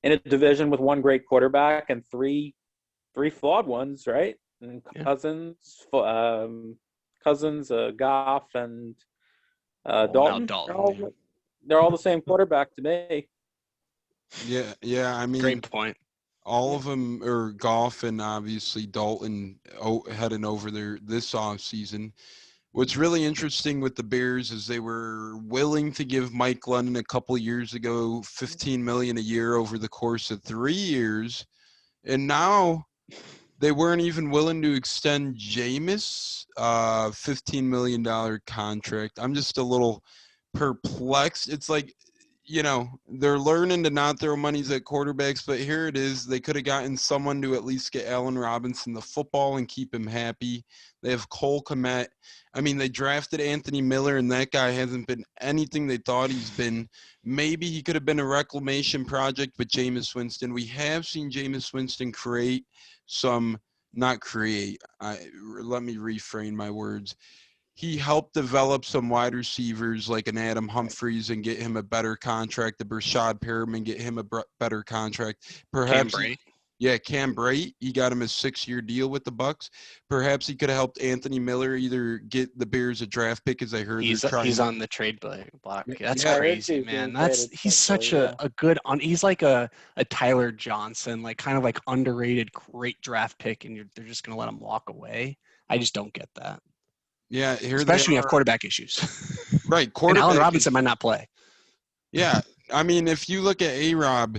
in a division with one great quarterback and three flawed ones, right? And Cousins, Goff, and Dalton. They're all the same quarterback to me. Yeah. I mean, great point. All of them are Goff and obviously Dalton heading over there this offseason. What's really interesting with the Bears is they were willing to give Mike Lennon a couple of years ago $15 million a year over the course of 3 years, and now they weren't even willing to extend Jameis $15 million contract. I'm just a little perplexed. It's like, they're learning to not throw monies at quarterbacks, but here it is. They could have gotten someone to at least get Allen Robinson the football and keep him happy. They have Cole Kmet. I mean, they drafted Anthony Miller, and that guy hasn't been anything they thought he's been. Maybe he could have been a reclamation project with Jameis Winston. We have seen Jameis Winston create some – not create. Let me reframe my words. He helped develop some wide receivers like an Adam Humphries and get him a better contract, the Brashad Perriman, get him a better contract. Perhaps Cam Brate. He got him a 6-year deal with the Bucs. Perhaps he could have helped Anthony Miller either get the Bears a draft pick, as I heard. He's on the trade block. That's Yeah, crazy, man. He's such a good he's like a Tyler Johnson, like kind of like underrated, great draft pick, and they're just gonna let him walk away. I just don't get that. Yeah, especially when you have quarterback issues. Right, and Allen Robinson might not play. Yeah, I mean, if you look at A-Rob,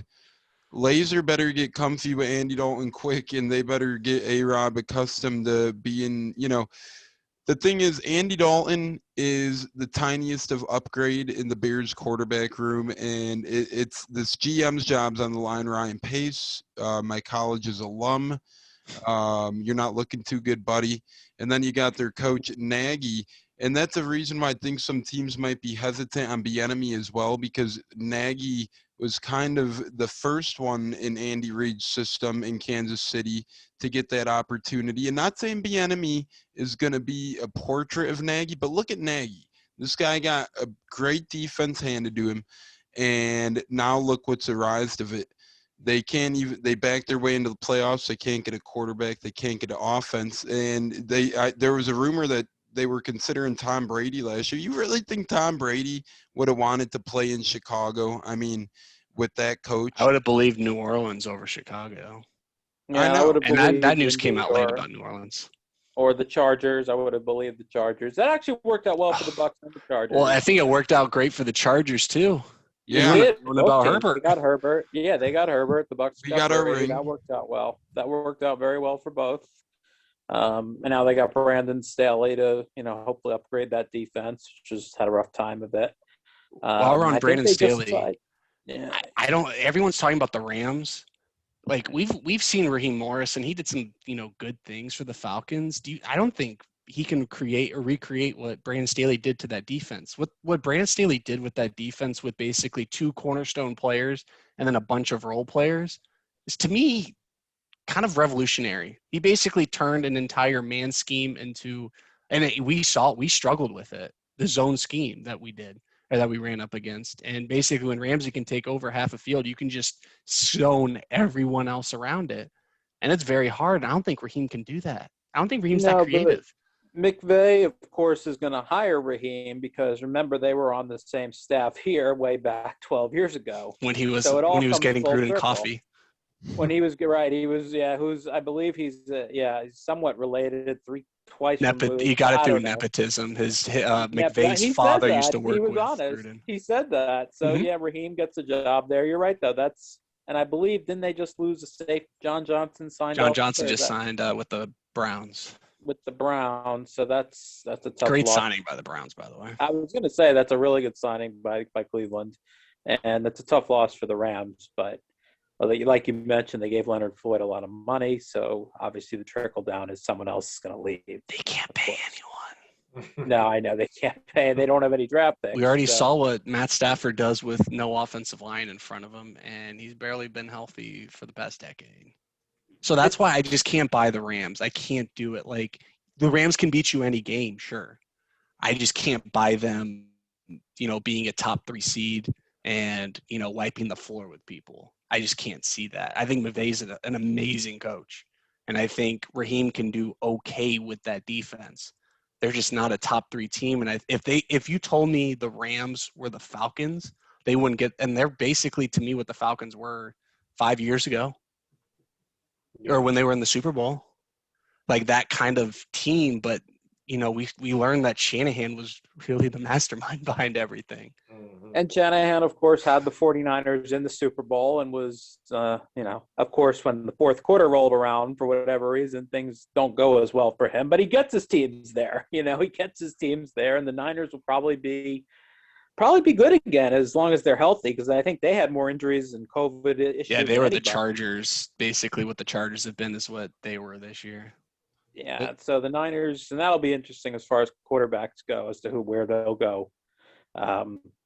Laser better get comfy with Andy Dalton quick, and they better get A-Rob accustomed to being, the thing is, Andy Dalton is the tiniest of upgrade in the Bears quarterback room, and it's this GM's job's on the line. Ryan Pace, my college's alum. You're not looking too good, buddy. And then you got their coach, Nagy. And that's a reason why I think some teams might be hesitant on Bieniemy as well, because Nagy was kind of the first one in Andy Reid's system in Kansas City to get that opportunity. And not saying Bieniemy is going to be a portrait of Nagy, but look at Nagy. This guy got a great defense handed to him, and now look what's arised of it. They back their way into the playoffs. They can't get a quarterback. They can't get an offense. And there was a rumor that they were considering Tom Brady last year. You really think Tom Brady would have wanted to play in Chicago? I mean, with that coach, I would have believed New Orleans over Chicago. Yeah, I know. And that news came out late about New Orleans. Or the Chargers. I would have believed the Chargers. That actually worked out well for the Bucs and the Chargers. Well, I think it worked out great for the Chargers too. Yeah. About Herbert. They got Herbert. Yeah, they got Herbert. The Bucs got our ring. That worked out well. That worked out very well for both. And now they got Brandon Staley to, hopefully upgrade that defense, which just had a rough time of it. While we're on Brandon Staley, everyone's talking about the Rams. Like we've seen Raheem Morris, and he did some, good things for the Falcons. I don't think he can create or recreate what Brandon Staley did to that defense. What Brandon Staley did with that defense, with basically 2 cornerstone players and then a bunch of role players, is, to me, kind of revolutionary. He basically turned an entire man scheme into, and we struggled with it, the zone scheme that we did, or that we ran up against. And basically when Ramsey can take over half a field, you can just zone everyone else around it. And it's very hard. I don't think Raheem can do that. I don't think Raheem's that creative. McVay, of course, is going to hire Raheem because, remember, they were on the same staff here way back 12 years ago. When he was getting Gruden coffee. When he was right, I believe he's somewhat related. Twice removed. He got it through nepotism. His McVay's father used to work with Gruden. He said that. So Raheem gets a job there. You're right though. And I believe, didn't they just lose a safe? John Johnson signed. John Johnson just signed with the Browns. With the Browns, so that's a tough great loss. Signing by the Browns, by the way. I was going to say that's a really good signing by Cleveland, and that's a tough loss for the Rams. But like you mentioned, they gave Leonard Floyd a lot of money, so obviously the trickle down is someone else is going to leave. They can't pay anyone. No, I know they can't pay. They don't have any draft picks. We already saw what Matt Stafford does with no offensive line in front of him, and he's barely been healthy for the past decade. So that's why I just can't buy the Rams. I can't do it. Like, the Rams can beat you any game, sure. I just can't buy them, being a top 3 seed and, wiping the floor with people. I just can't see that. I think McVay's an amazing coach, and I think Raheem can do okay with that defense. They're just not a top 3 team, and if you told me the Rams were the Falcons, they wouldn't get – and they're basically, to me, what the Falcons were 5 years ago. Or when they were in the Super Bowl, like that kind of team, but we learned that Shanahan was really the mastermind behind everything. And Shanahan, of course, had the 49ers in the Super Bowl and was, of course, when the fourth quarter rolled around, for whatever reason, things don't go as well for him. But he gets his teams there. He gets his teams there, and the Niners will probably be good again as long as they're healthy, because I think they had more injuries and COVID issues. Yeah, they were the Chargers. Basically, what the Chargers have been is what they were this year. Yeah, so the Niners, and that'll be interesting as far as quarterbacks go, as to where they'll go.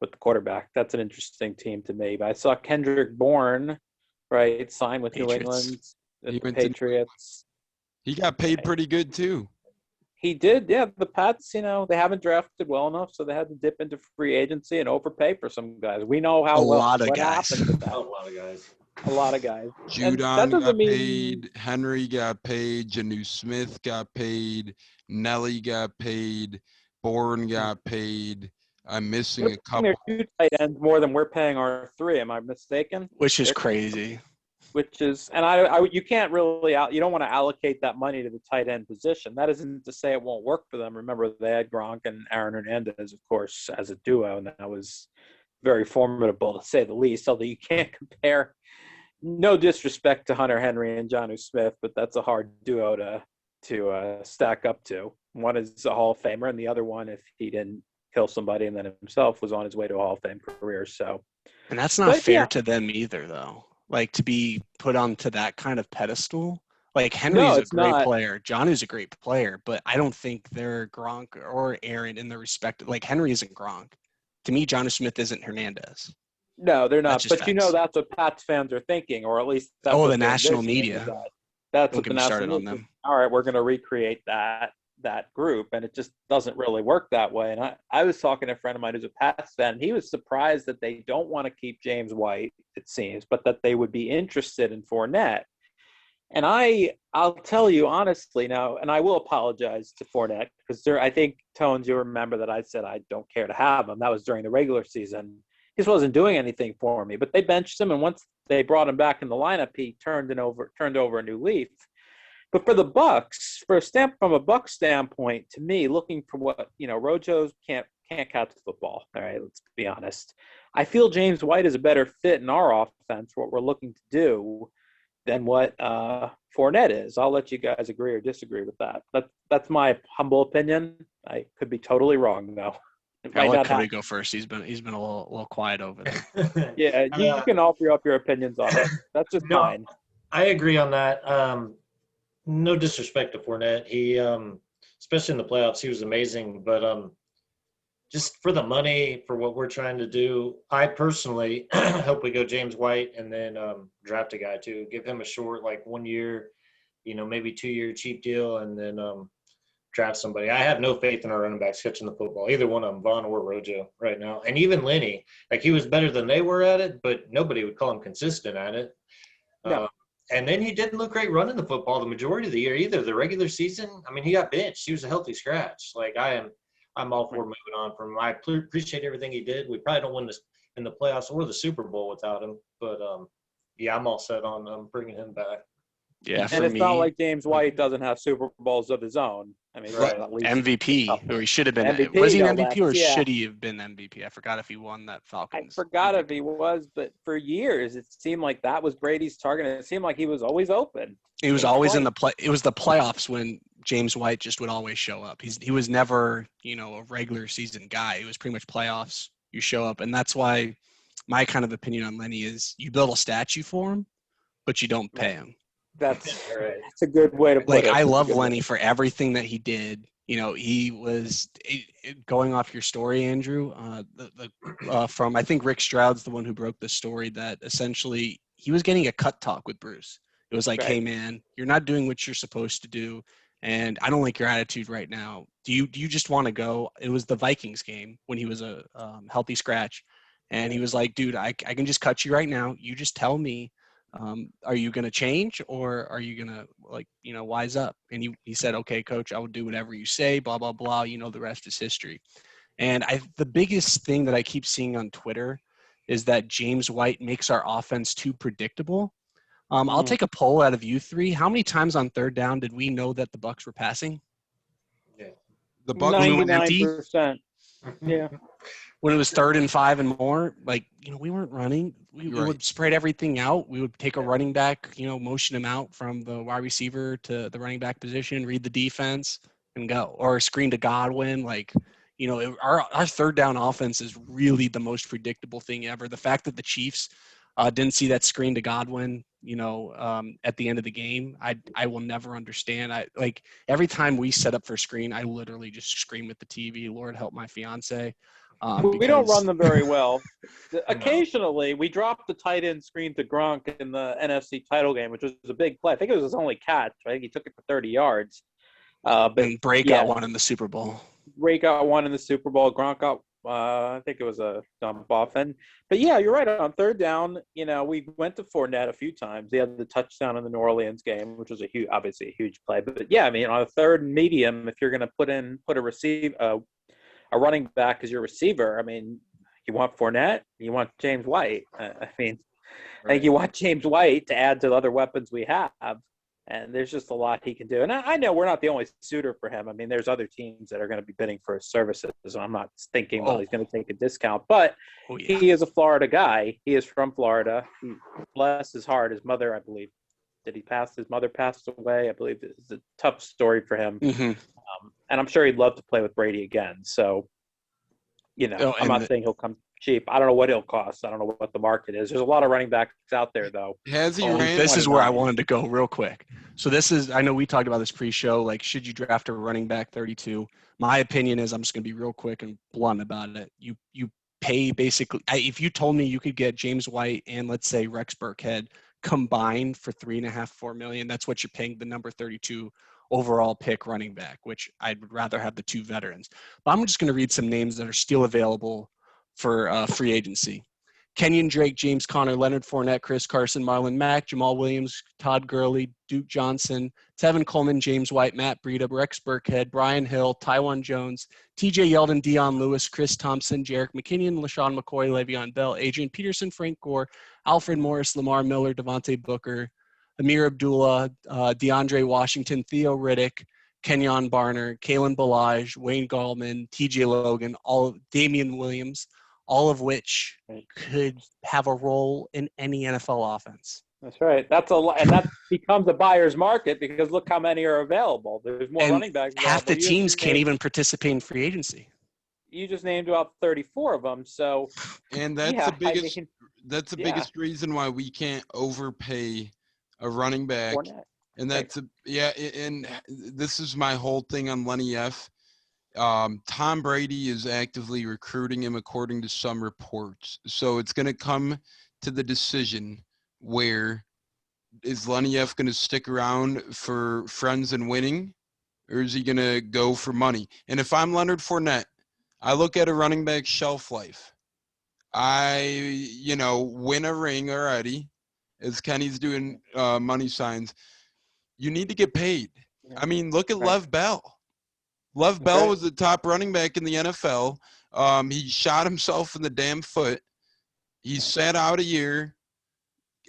With the quarterback, that's an interesting team to me. But I saw Kendrick Bourne, right, sign with Patriots. New England, the Patriots. He got paid pretty good too. He did, yeah. The Pats, they haven't drafted well enough, so they had to dip into free agency and overpay for some guys. We know how what happened to that. A lot of guys. A lot of guys. Judon got paid. Henry got paid. Janu Smith got paid. Nelly got paid. Bourne got paid. I'm missing a couple. Their 2 tight ends more than we're paying our 3. Am I mistaken? Which is crazy. And you can't really you don't want to allocate that money to the tight end position. That isn't to say it won't work for them. Remember, they had Gronk and Aaron Hernandez, of course, as a duo, and that was very formidable to say the least. Although you can't compare. No disrespect to Hunter Henry and Jonnu Smith, but that's a hard duo to stack up to. One is a Hall of Famer, and the other one, if he didn't kill somebody and then himself, was on his way to a Hall of Fame career. So, and that's not fair to them either, though. Like, to be put onto that kind of pedestal. Like, Henry's a great player. Jonnu's a great player, but I don't think they're Gronk or Aaron in the respect. Like, Henry isn't Gronk. To me, Jonnu Smith isn't Hernandez. No, they're not. But that's what Pats fans are thinking, or at least that's the national media. That's what the national media. All right, we're going to recreate that group, and it just doesn't really work that way. And I was talking to a friend of mine who's a Pats fan, and he was surprised that they don't want to keep James White, it seems, but that they would be interested in Fournette. And I'll tell you honestly now, and I will apologize to Fournette, because I think, Tones, you'll remember that I said I don't care to have him. That was during the regular season. He just wasn't doing anything for me, but they benched him, and once they brought him back in the lineup, he turned over a new leaf. But for the Bucks, from a Bucs standpoint, to me, looking for what Rojo's can't catch the football. All right, let's be honest. I feel James White is a better fit in our offense, what we're looking to do, than what Fournette is. I'll let you guys agree or disagree with that. That's my humble opinion. I could be totally wrong, though. I'll let Cody go first. He's been a little quiet over there. Yeah, you can offer up your opinions on it. That's just mine. I agree on that. No disrespect to Fournette. He, especially in the playoffs, he was amazing. But just for the money, for what we're trying to do, I personally hope we go James White and then draft a guy too. Give him a short, 1 year, maybe 2 year cheap deal, and then draft somebody. I have no faith in our running backs catching the football, either one of them, Vaughn or Rojo, right now. And even Lenny, he was better than they were at it, but nobody would call him consistent at it. No. And then he didn't look great running the football the majority of the year either. The regular season, he got benched. He was a healthy scratch. I'm all for moving on from him. I appreciate everything he did. We probably don't win this in the playoffs or the Super Bowl without him. But, I'm all set on bringing him back. Yeah, and it's not like James White doesn't have Super Bowls of his own. Right. At least MVP, or he should have been. MVP, was he an MVP or should he have been MVP? I forgot if he won that Falcons. I forgot if he was, but for years it seemed like that was Brady's target. And it seemed like he was always open. He was always in the play. It was the playoffs when James White just would always show up. He was never, a regular season guy. It was pretty much playoffs. You show up, and that's why my kind of opinion on Lenny is you build a statue for him, but you don't pay him. That's a good way to put it. I love Lenny for everything that he did. He was going off your story, Andrew. From I think Rick Stroud's the one who broke the story that essentially he was getting a cut talk with Bruce. It was like, hey man, you're not doing what you're supposed to do, and I don't like your attitude right now. Do you just want to go? It was the Vikings game when he was a healthy scratch, and he was like, dude, I can just cut you right now. You just tell me. Are you going to change or are you going to wise up? And he said, okay, coach, I will do whatever you say, blah, blah, blah. The rest is history. And the biggest thing that I keep seeing on Twitter is that James White makes our offense too predictable. I'll take a poll out of you three. How many times on third down did we know that the Bucs were passing? Yeah. The Bucs were empty. 99%. Yeah. When it was 3rd and 5 and more, like, we weren't running. We Right. would spread everything out. We would take a running back, motion him out from the wide receiver to the running back position, read the defense, and go. Or screen to Godwin. Like, our third down offense is really the most predictable thing ever. The fact that the Chiefs didn't see that screen to Godwin, at the end of the game, I will never understand. Every time we set up for screen, I literally just scream at the TV, Lord help my fiance. We don't run them very well. Occasionally, we dropped the tight end screen to Gronk in the NFC title game, which was a big play. I think it was his only catch. I think he took it for 30 yards. But Bray got one in the Super Bowl. Bray got one in the Super Bowl. Gronk got, I think it was a dump off. But yeah, you're right. On third down, we went to Fournette a few times. He had the touchdown in the New Orleans game, which was obviously a huge play. But yeah, on a third and medium, if you're going to put a running back as your receiver, you want Fournette, you want James White. I think you want James White to add to the other weapons we have. And there's just a lot he can do. And I know we're not the only suitor for him. There's other teams that are going to be bidding for his services. So I'm not thinking, he's going to take a discount. But he is a Florida guy. He is from Florida. Bless his heart. His mother, I believe, his mother passed away. I believe it's a tough story for him. Mm-hmm. And I'm sure he'd love to play with Brady again. So, I'm not saying he'll come cheap. I don't know what he'll cost. I don't know what the market is. There's a lot of running backs out there, though. This is where I wanted to go real quick. So I know we talked about this pre-show, like, should you draft a running back 32? My opinion is, I'm just going to be real quick and blunt about it. You pay basically, if you told me you could get James White and, let's say, Rex Burkhead combined for $3.5-4 million, that's what you're paying the number 32 overall pick running back, which I'd rather have the two veterans. But I'm just going to read some names that are still available for free agency. Kenyon Drake, James Conner, Leonard Fournette, Chris Carson, Marlon Mack, Jamal Williams, Todd Gurley, Duke Johnson, Tevin Coleman, James White, Matt Breida, Rex Burkhead, Brian Hill, Tywan Jones, TJ Yeldon, Dion Lewis, Chris Thompson, Jerick McKinnon, LaShawn McCoy, Le'Veon Bell, Adrian Peterson, Frank Gore, Alfred Morris, Lamar Miller, Devontae Booker, Amir Abdullah, DeAndre Washington, Theo Riddick, Kenyon Barner, Kalen Ballage, Wayne Gallman, TJ Logan, Damian Williams, all of which could have a role in any NFL offense. That's right. That's a lot, and that becomes a buyer's market because look how many are available. There's more running backs. Half the teams can't even participate in free agency. You just named about 34 of them. So, and that's the biggest reason why we can't overpay a running back. And and this is my whole thing on Lenny F. Tom Brady is actively recruiting him according to some reports. So it's going to come to the decision where is Lenny F going to stick around for friends and winning, or is he going to go for money? And if I'm Leonard Fournette, I look at a running back shelf life. I win a ring already, as Kenny's doing money signs. You need to get paid. Look at Lev Bell. Lev Bell was the top running back in the NFL. He shot himself in the damn foot. He sat out a year,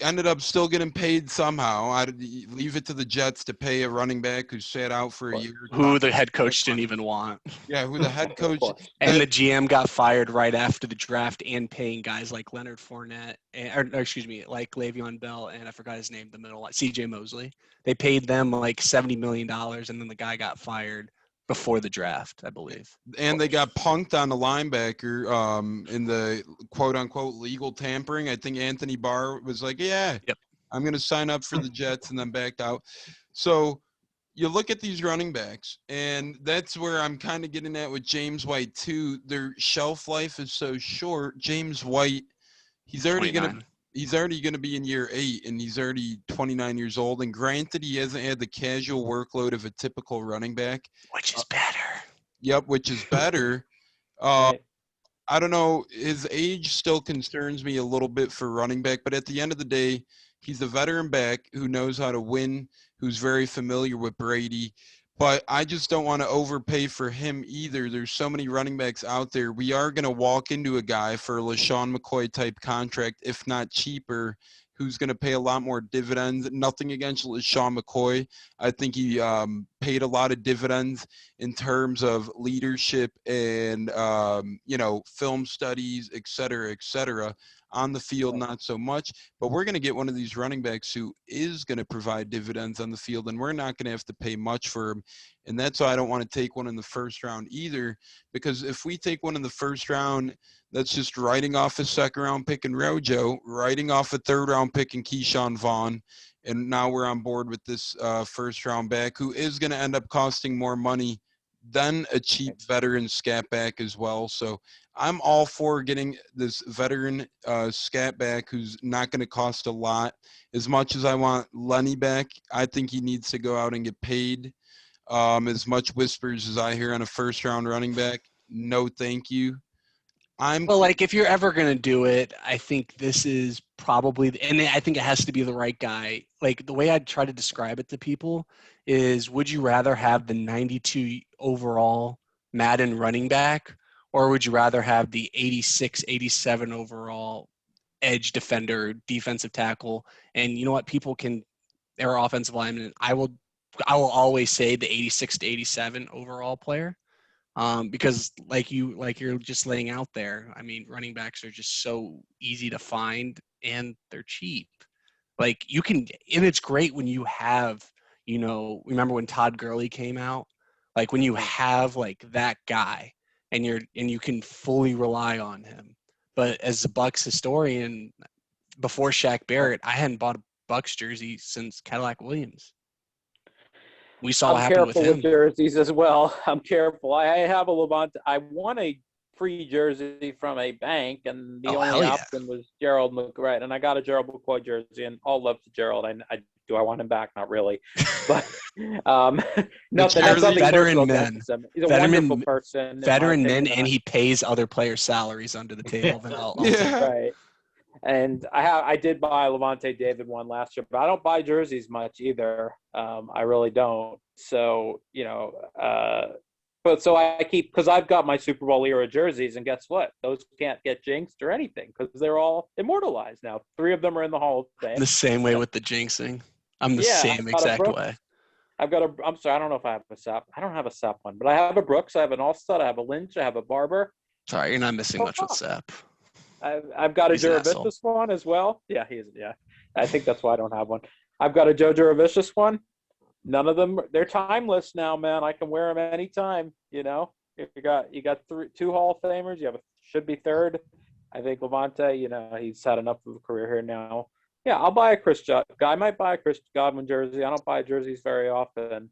ended up still getting paid somehow. I'd leave it to the Jets to pay a running back who sat out for a year. Who the head coach didn't even want. Yeah, who the head coach. And the GM got fired right after the draft and paying guys like Leonard Fournette, like Le'Veon Bell, and I forgot his name, the middle line, C.J. Mosley. They paid them like $70 million, and then the guy got fired before the draft, I believe. And they got punked on the linebacker in the quote-unquote legal tampering. I think Anthony Barr was like, I'm going to sign up for the Jets, and then backed out. So you look at these running backs, and that's where I'm kind of getting at with James White too. Their shelf life is so short. James White, he's already going to be in year 8, and he's already 29 years old. And granted, he hasn't had the casual workload of a typical running back. Which is better. Yep, which is better. I don't know. His age still concerns me a little bit for running back, but at the end of the day, he's a veteran back who knows how to win, who's very familiar with Brady. But I just don't want to overpay for him either. There's so many running backs out there. We are going to walk into a guy for a LaShawn McCoy type contract, if not cheaper, who's going to pay a lot more dividends. Nothing against LaShawn McCoy. I think he paid a lot of dividends in terms of leadership and, film studies, et cetera, et cetera. On the field, not so much. But we're going to get one of these running backs who is going to provide dividends on the field, and we're not going to have to pay much for him. And that's why I don't want to take one in the first round either, because if we take one in the first round, that's just writing off a second-round pick in Rojo, writing off a third-round pick in Keyshawn Vaughn, and now we're on board with this first-round back who is going to end up costing more money than a cheap veteran scat back as well. So I'm all for getting this veteran scat back who's not going to cost a lot. As much as I want Lenny back, I think he needs to go out and get paid. As much whispers as I hear on a first-round running back, no thank you. Well, like, if you're ever going to do it, I think this is probably – and I think it has to be the right guy. Like, the way I'd try to describe it to people is, would you rather have the 92 overall Madden running back, or would you rather have the 86, 87 overall edge defender, defensive tackle? And you know what? People can – they're offensive linemen. I will always say the 86 to 87 overall player. Because like you're just laying out there, I mean, running backs are just so easy to find and they're cheap. Like you can, and it's great when you have, remember when Todd Gurley came out? Like when you have like that guy and you can fully rely on him. But as a Bucs historian, before Shaq Barrett, I hadn't bought a Bucs jersey since Cadillac Williams. We saw what happened with him. I'm careful with jerseys as well. I'm careful. I have a Levante. I won a free jersey from a bank, and the only option was Gerald McCoy. And I got a Gerald McCoy jersey, and all love to Gerald. Do I want him back? Not really. But nothing. Veteran men. He's a wonderful person. Veteran men, and he pays other players' salaries under the table. Right. And I did buy a Levante David one last year, but I don't buy jerseys much either. I really don't. So, but so I keep, because I've got my Super Bowl era jerseys, and guess what? Those can't get jinxed or anything because they're all immortalized now. 3 of them are in the Hall of Fame. The same way with the jinxing. I'm the same exact way. I'm sorry, I don't know if I have a Sap. I don't have a Sap one, but I have a Brooks, I have an All-Star, I have a Lynch, I have a Barber. Sorry, you're not missing much with Sap. I've got a Juravicious one as well. Yeah, I think that's why I don't have one. I've got a Joe Juravicious one. None of them, they're timeless now, man. I can wear them anytime. You got 2 Hall of Famers. You should be 3rd. I think Levante, he's had enough of a career here now. Yeah, I'll buy a Chris I might buy a Chris Godwin jersey. I don't buy jerseys very often.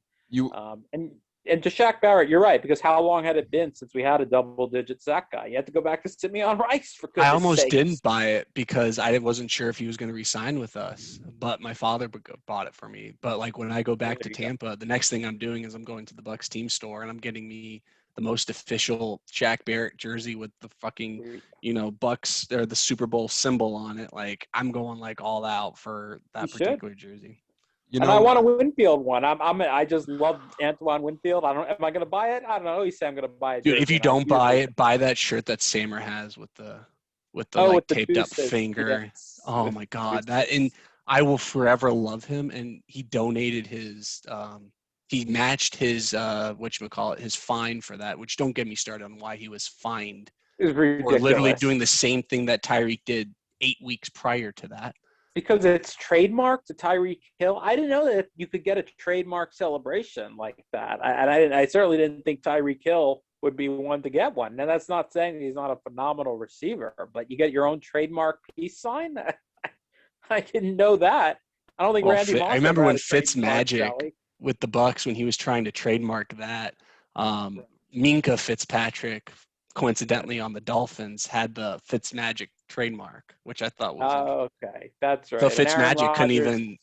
And to Shaq Barrett, you're right, because how long had it been since we had a double-digit sack guy? You had to go back to Simeon Rice for goodness I almost sakes. didn't buy it because I wasn't sure if he was going to re-sign with us, but my father bought it for me. But like when I go back to Tampa, the next thing I'm doing is I'm going to the Bucs team store and I'm getting me the most official Shaq Barrett jersey with the fucking, Bucs or the Super Bowl symbol on it. Like I'm going like all out for that particular jersey. And I want a Winfield one. I just love Antoine Winfield. Am I going to buy it? I don't know. He said I'm going to buy it. Dude, if you don't buy it, buy that shirt that Samer has with the taped up finger. Yes. Oh my God, and I will forever love him. And he donated his. He matched his his fine for that. Which don't get me started on why he was fined. It was ridiculous. For literally doing the same thing that Tyreek did 8 weeks prior to that. Because it's trademarked to Tyreek Hill. I didn't know that you could get a trademark celebration like that. I certainly didn't think Tyreek Hill would be one to get one. Now, that's not saying he's not a phenomenal receiver, but you get your own trademark peace sign? I didn't know that. I don't think Randy Moss. I remember when Fitzmagic with the Bucs, when he was trying to trademark that, Minka Fitzpatrick, coincidentally on the Dolphins, had the Fitzmagic trademark, which I thought was okay. That's right. So Fitzmagic couldn't even.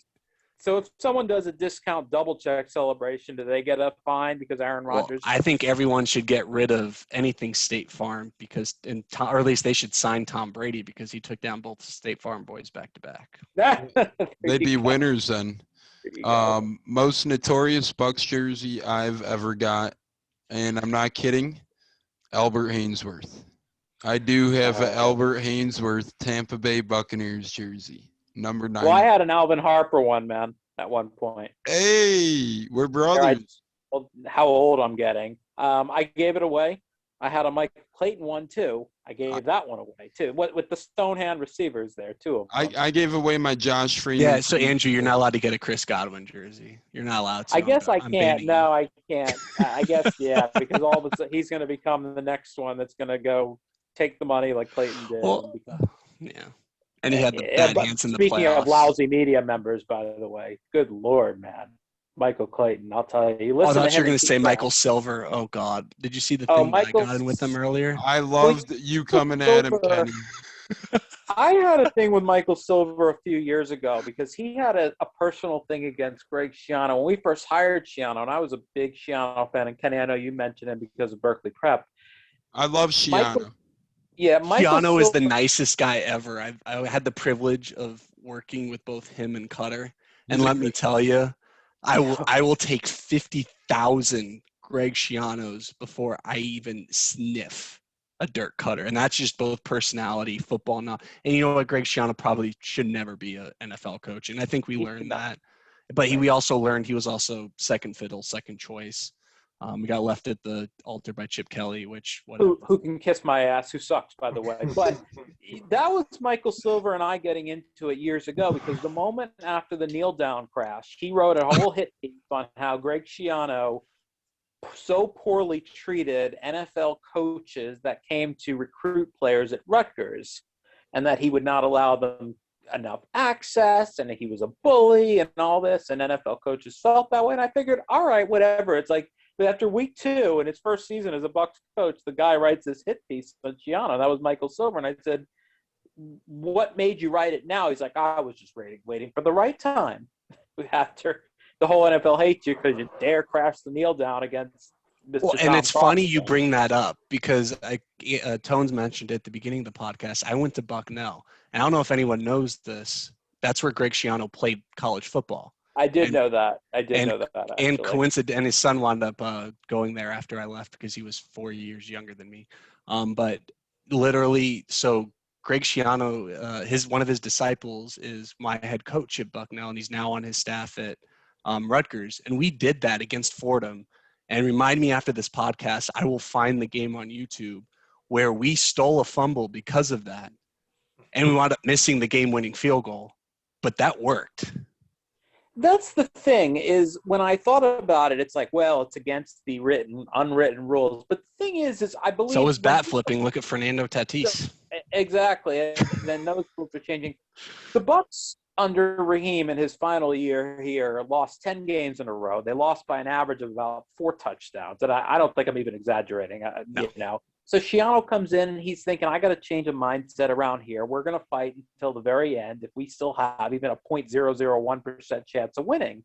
So if someone does a discount double check celebration, do they get a fine because Aaron Rodgers? I think everyone should get rid of anything State Farm or at least they should sign Tom Brady because he took down both State Farm boys back to back. They'd be winners then. Most notorious Bucs jersey I've ever got, and I'm not kidding, Albert Haynesworth. I do have an Albert Haynesworth Tampa Bay Buccaneers jersey. Number 9. Well, I had an Alvin Harper one, man, at one point. Hey, we're brothers. Well, how old I'm getting. I gave it away. I had a Mike Clayton one too. I gave that one away too. With the stone hand receivers there, 2 of them. I gave away my Josh Freeman. Yeah, so Andrew, you're not allowed to get a Chris Godwin jersey. You're not allowed to. I guess I can't. No, I can't. I guess, yeah, because all of a sudden he's going to become the next one that's going to go take the money like Clayton did. Well, yeah. And he had the bad hands in the playoffs. Speaking of lousy media members, by the way, good Lord, man. Michael Clayton, I'll tell you. I thought you were going to say Michael Silver. Oh, God. Did you see the thing that I got in with him earlier? I loved you coming at him, Kenny. I had a thing with Michael Silver a few years ago because he had a personal thing against Greg Schiano. When we first hired Schiano, and I was a big Schiano fan, and Kenny, I know you mentioned him because of Berkeley Prep. I love Schiano. Schiano is the nicest guy ever. I had the privilege of working with both him and Cutter. And let me tell you, I will take 50,000 Greg Schianos before I even sniff a dirt Cutter. And that's just both personality, football, and you know what? Greg Schiano probably should never be an NFL coach. And I think we learned that. But we also learned he was also second fiddle, second choice. We got left at the altar by Chip Kelly, which who can kiss my ass, who sucks, by the way. But that was Michael Silver and I getting into it years ago because the moment after the kneel down crash, he wrote a whole hit piece on how Greg Schiano so poorly treated NFL coaches that came to recruit players at Rutgers, and that he would not allow them enough access, and that he was a bully and all this, and NFL coaches felt that way. And I figured, all right, whatever. It's like, but after week 2 in his first season as a Bucs coach, the guy writes this hit piece on Schiano. That was Michael Silver. And I said, what made you write it now? He's like, I was just waiting for the right time. After the whole NFL hates you because you dare crash the kneel down against Mr. Well, and Tom it's Frost. funny you bring that up because Tones mentioned it at the beginning of the podcast. I went to Bucknell. And I don't know if anyone knows this. That's where Greg Schiano played college football. I did know that. Actually. And coincidentally, and his son wound up going there after I left because he was 4 years younger than me. But literally, so Greg Schiano, one of his disciples is my head coach at Bucknell, and he's now on his staff at Rutgers. And we did that against Fordham. And remind me after this podcast, I will find the game on YouTube where we stole a fumble because of that. And we wound up missing the game-winning field goal. But that worked. That's the thing is when I thought about it, it's like, well, it's against the unwritten rules. But the thing is I believe. So is bat flipping. Look at Fernando Tatis. Exactly. And then those rules are changing. The Bucs under Raheem in his final year here lost 10 games in a row. They lost by an average of about 4 touchdowns. And I don't think I'm even exaggerating. No. You know. So Schiano comes in and he's thinking, I got to change a mindset around here. We're going to fight until the very end if we still have even a 0.001% chance of winning.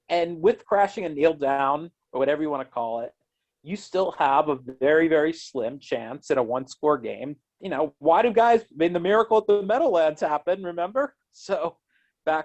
And with crashing a kneel down or whatever you want to call it, you still have a very, very slim chance in a 1-score game. You know, why do guys – I mean, the miracle at the Meadowlands happened, remember? So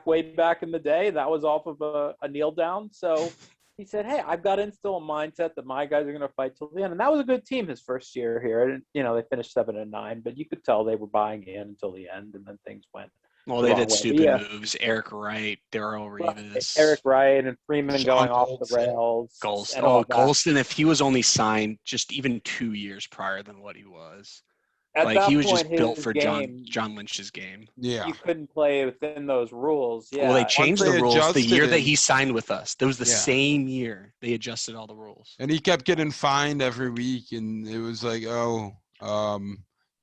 way back in the day, that was off of a kneel down. So – he said, hey, I've got to instill a mindset that my guys are going to fight till the end. And that was a good team his first year here. And, you know, they finished 7-9, but you could tell they were buying in until the end, and then things went. Well, they did stupid moves. Eric Wright, Darrell Revis. Eric Wright and Freeman going off the rails. Golston, if he was only signed just even 2 years prior than what he was. He was just built for John Lynch's game. Yeah. You couldn't play within those rules. Yeah. Well, they changed the rules the year that he signed with us. That was the same year they adjusted all the rules. And he kept getting fined every week, and it was like,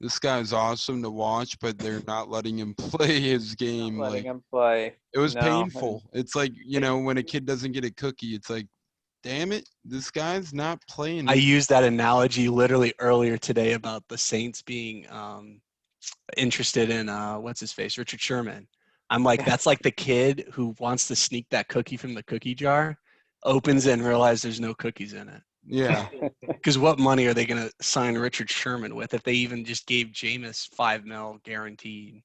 this guy's awesome to watch, but they're not letting him play his game. Not letting him play. It was painful. It's like, you know, when a kid doesn't get a cookie, it's like, damn it, this guy's not playing. I used that analogy literally earlier today about the Saints being interested in Richard Sherman. I'm like, that's like the kid who wants to sneak that cookie from the cookie jar, opens it and realizes there's no cookies in it. Yeah. Because what money are they going to sign Richard Sherman with if they even just gave Jameis $5 million guaranteed?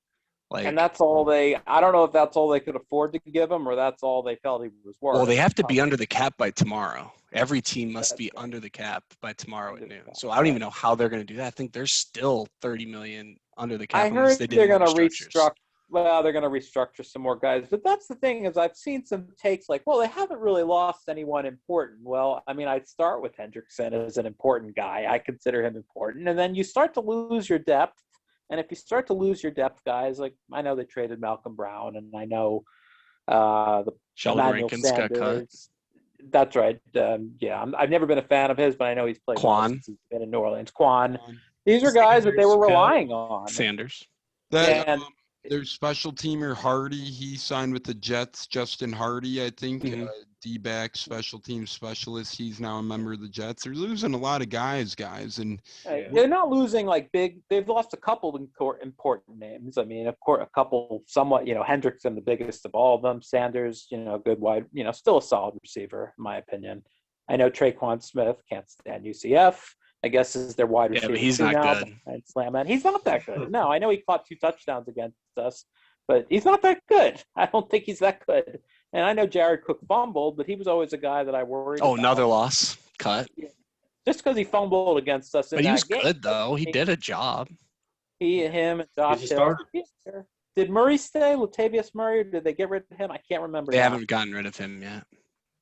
And that's all I don't know if that's all they could afford to give him or that's all they felt he was worth. Well, they have to be under the cap by tomorrow. Every team must be under the cap by tomorrow at noon. So I don't even know how they're going to do that. I think they're still $30 million under the cap. I heard they're going to restructure. well, they're going to restructure some more guys. But that's the thing is I've seen some takes like, well, they haven't really lost anyone important. Well, I mean, I'd start with Hendrickson as an important guy. I consider him important. And then you start to lose your depth. And if you start to lose your depth guys, like I know they traded Malcolm Brown, and I know the Sheldon Emmanuel Rankins got cut. Sanders. That's right. I've never been a fan of his, but I know he's played well Quan. since he's been in New Orleans. Quan. These are guys that they were relying on. Sanders. And Their special teamer Hardy, he signed with the Jets. Justin Hardy, I think, D-back special team specialist. He's now a member of the Jets. They're losing a lot of guys, and they're not losing like big. They've lost a couple important names. I mean, of course, a couple somewhat. Hendrickson, the biggest of all of them. Sanders, good wide. Still a solid receiver in my opinion. I know Traquan Smith can't stand UCF. I guess is their wide receiver. Yeah, but he's not good. And Slam Man. He's not that good. No, I know he caught 2 touchdowns against us, but he's not that good. I don't think he's that good. And I know Jared Cook fumbled, but he was always a guy that I worried about. Another loss. Cut. Just because he fumbled against us in But he was game. good, though. He did a job. Him, and Josh Hill. Did Murray stay, Latavius Murray, or did they get rid of him? I can't remember. They haven't gotten rid of him yet.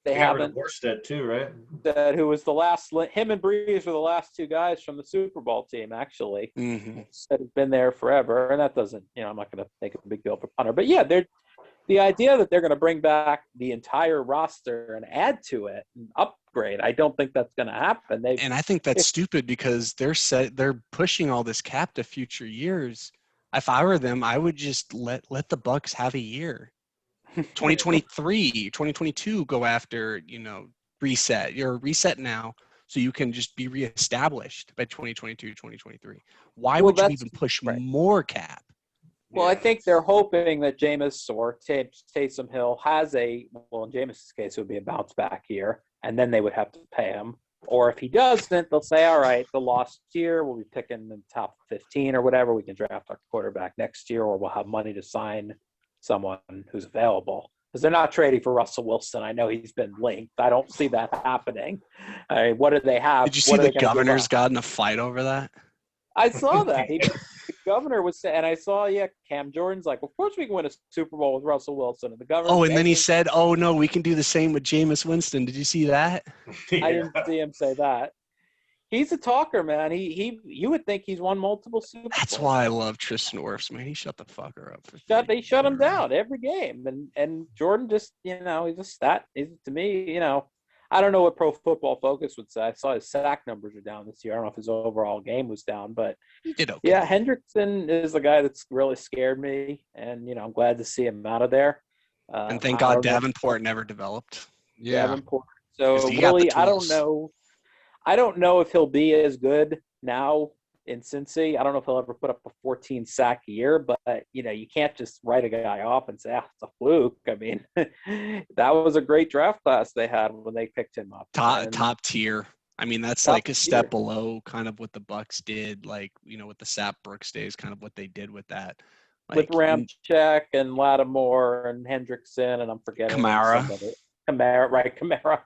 They haven't. Worstead too, right? Who was the last? Him and Breeze were the last 2 guys from the Super Bowl team, actually. Mm-hmm. That have been there forever, and that doesn't. I'm not going to make a big deal for punter, but yeah, the idea that they're going to bring back the entire roster and add to it and upgrade. I don't think that's going to happen. And I think that's stupid because they're pushing all this cap to future years. If I were them, I would just let the Bucs have a year. 2023, 2022, go after, reset. You're reset now, so you can just be reestablished by 2022, 2023. Why would you even push more cap? Well, I think they're hoping that Jameis or Taysom Hill has in Jameis' case, it would be a bounce back year, and then they would have to pay him. Or if he doesn't, they'll say, all right, the lost year, we'll be picking the top 15 or whatever. We can draft our quarterback next year, or we'll have money to sign someone who's available. Because they're not trading for Russell Wilson. I know he's been linked. I don't see that happening. What do they have? Did you see the Governors got in a fight over that? I saw that. The governor was saying, and I saw, Cam Jordan's like, of course we can win a Super Bowl with Russell Wilson. And the governor. And then he said, oh, no, we can do the same with Jameis Winston. Did you see that? I didn't see him say that. He's a talker, man. You would think he's won multiple Super Bowls. That's why I love Tristan Wirfs, man. He shut the fucker up. They shut him down every game. And Jordan just, he's just that. To me, I don't know what Pro Football Focus would say. I saw his sack numbers are down this year. I don't know if his overall game was down, but he did okay. Yeah, Hendrickson is the guy that's really scared me, and I'm glad to see him out of there. And thank God Davenport never developed. Yeah, Davenport. So really, I don't know. I don't know if he'll be as good now in Cincy. I don't know if he'll ever put up a 14 sack year, but you can't just write a guy off and say, it's a fluke. I mean, that was a great draft class they had when they picked him up. Top tier. I mean, that's like a step below kind of what the Bucs did, like, with the Sapp Brooks days, kind of what they did with that. With Ramczyk and Lattimore and Hendrickson, and I'm forgetting Kamara. Kamara.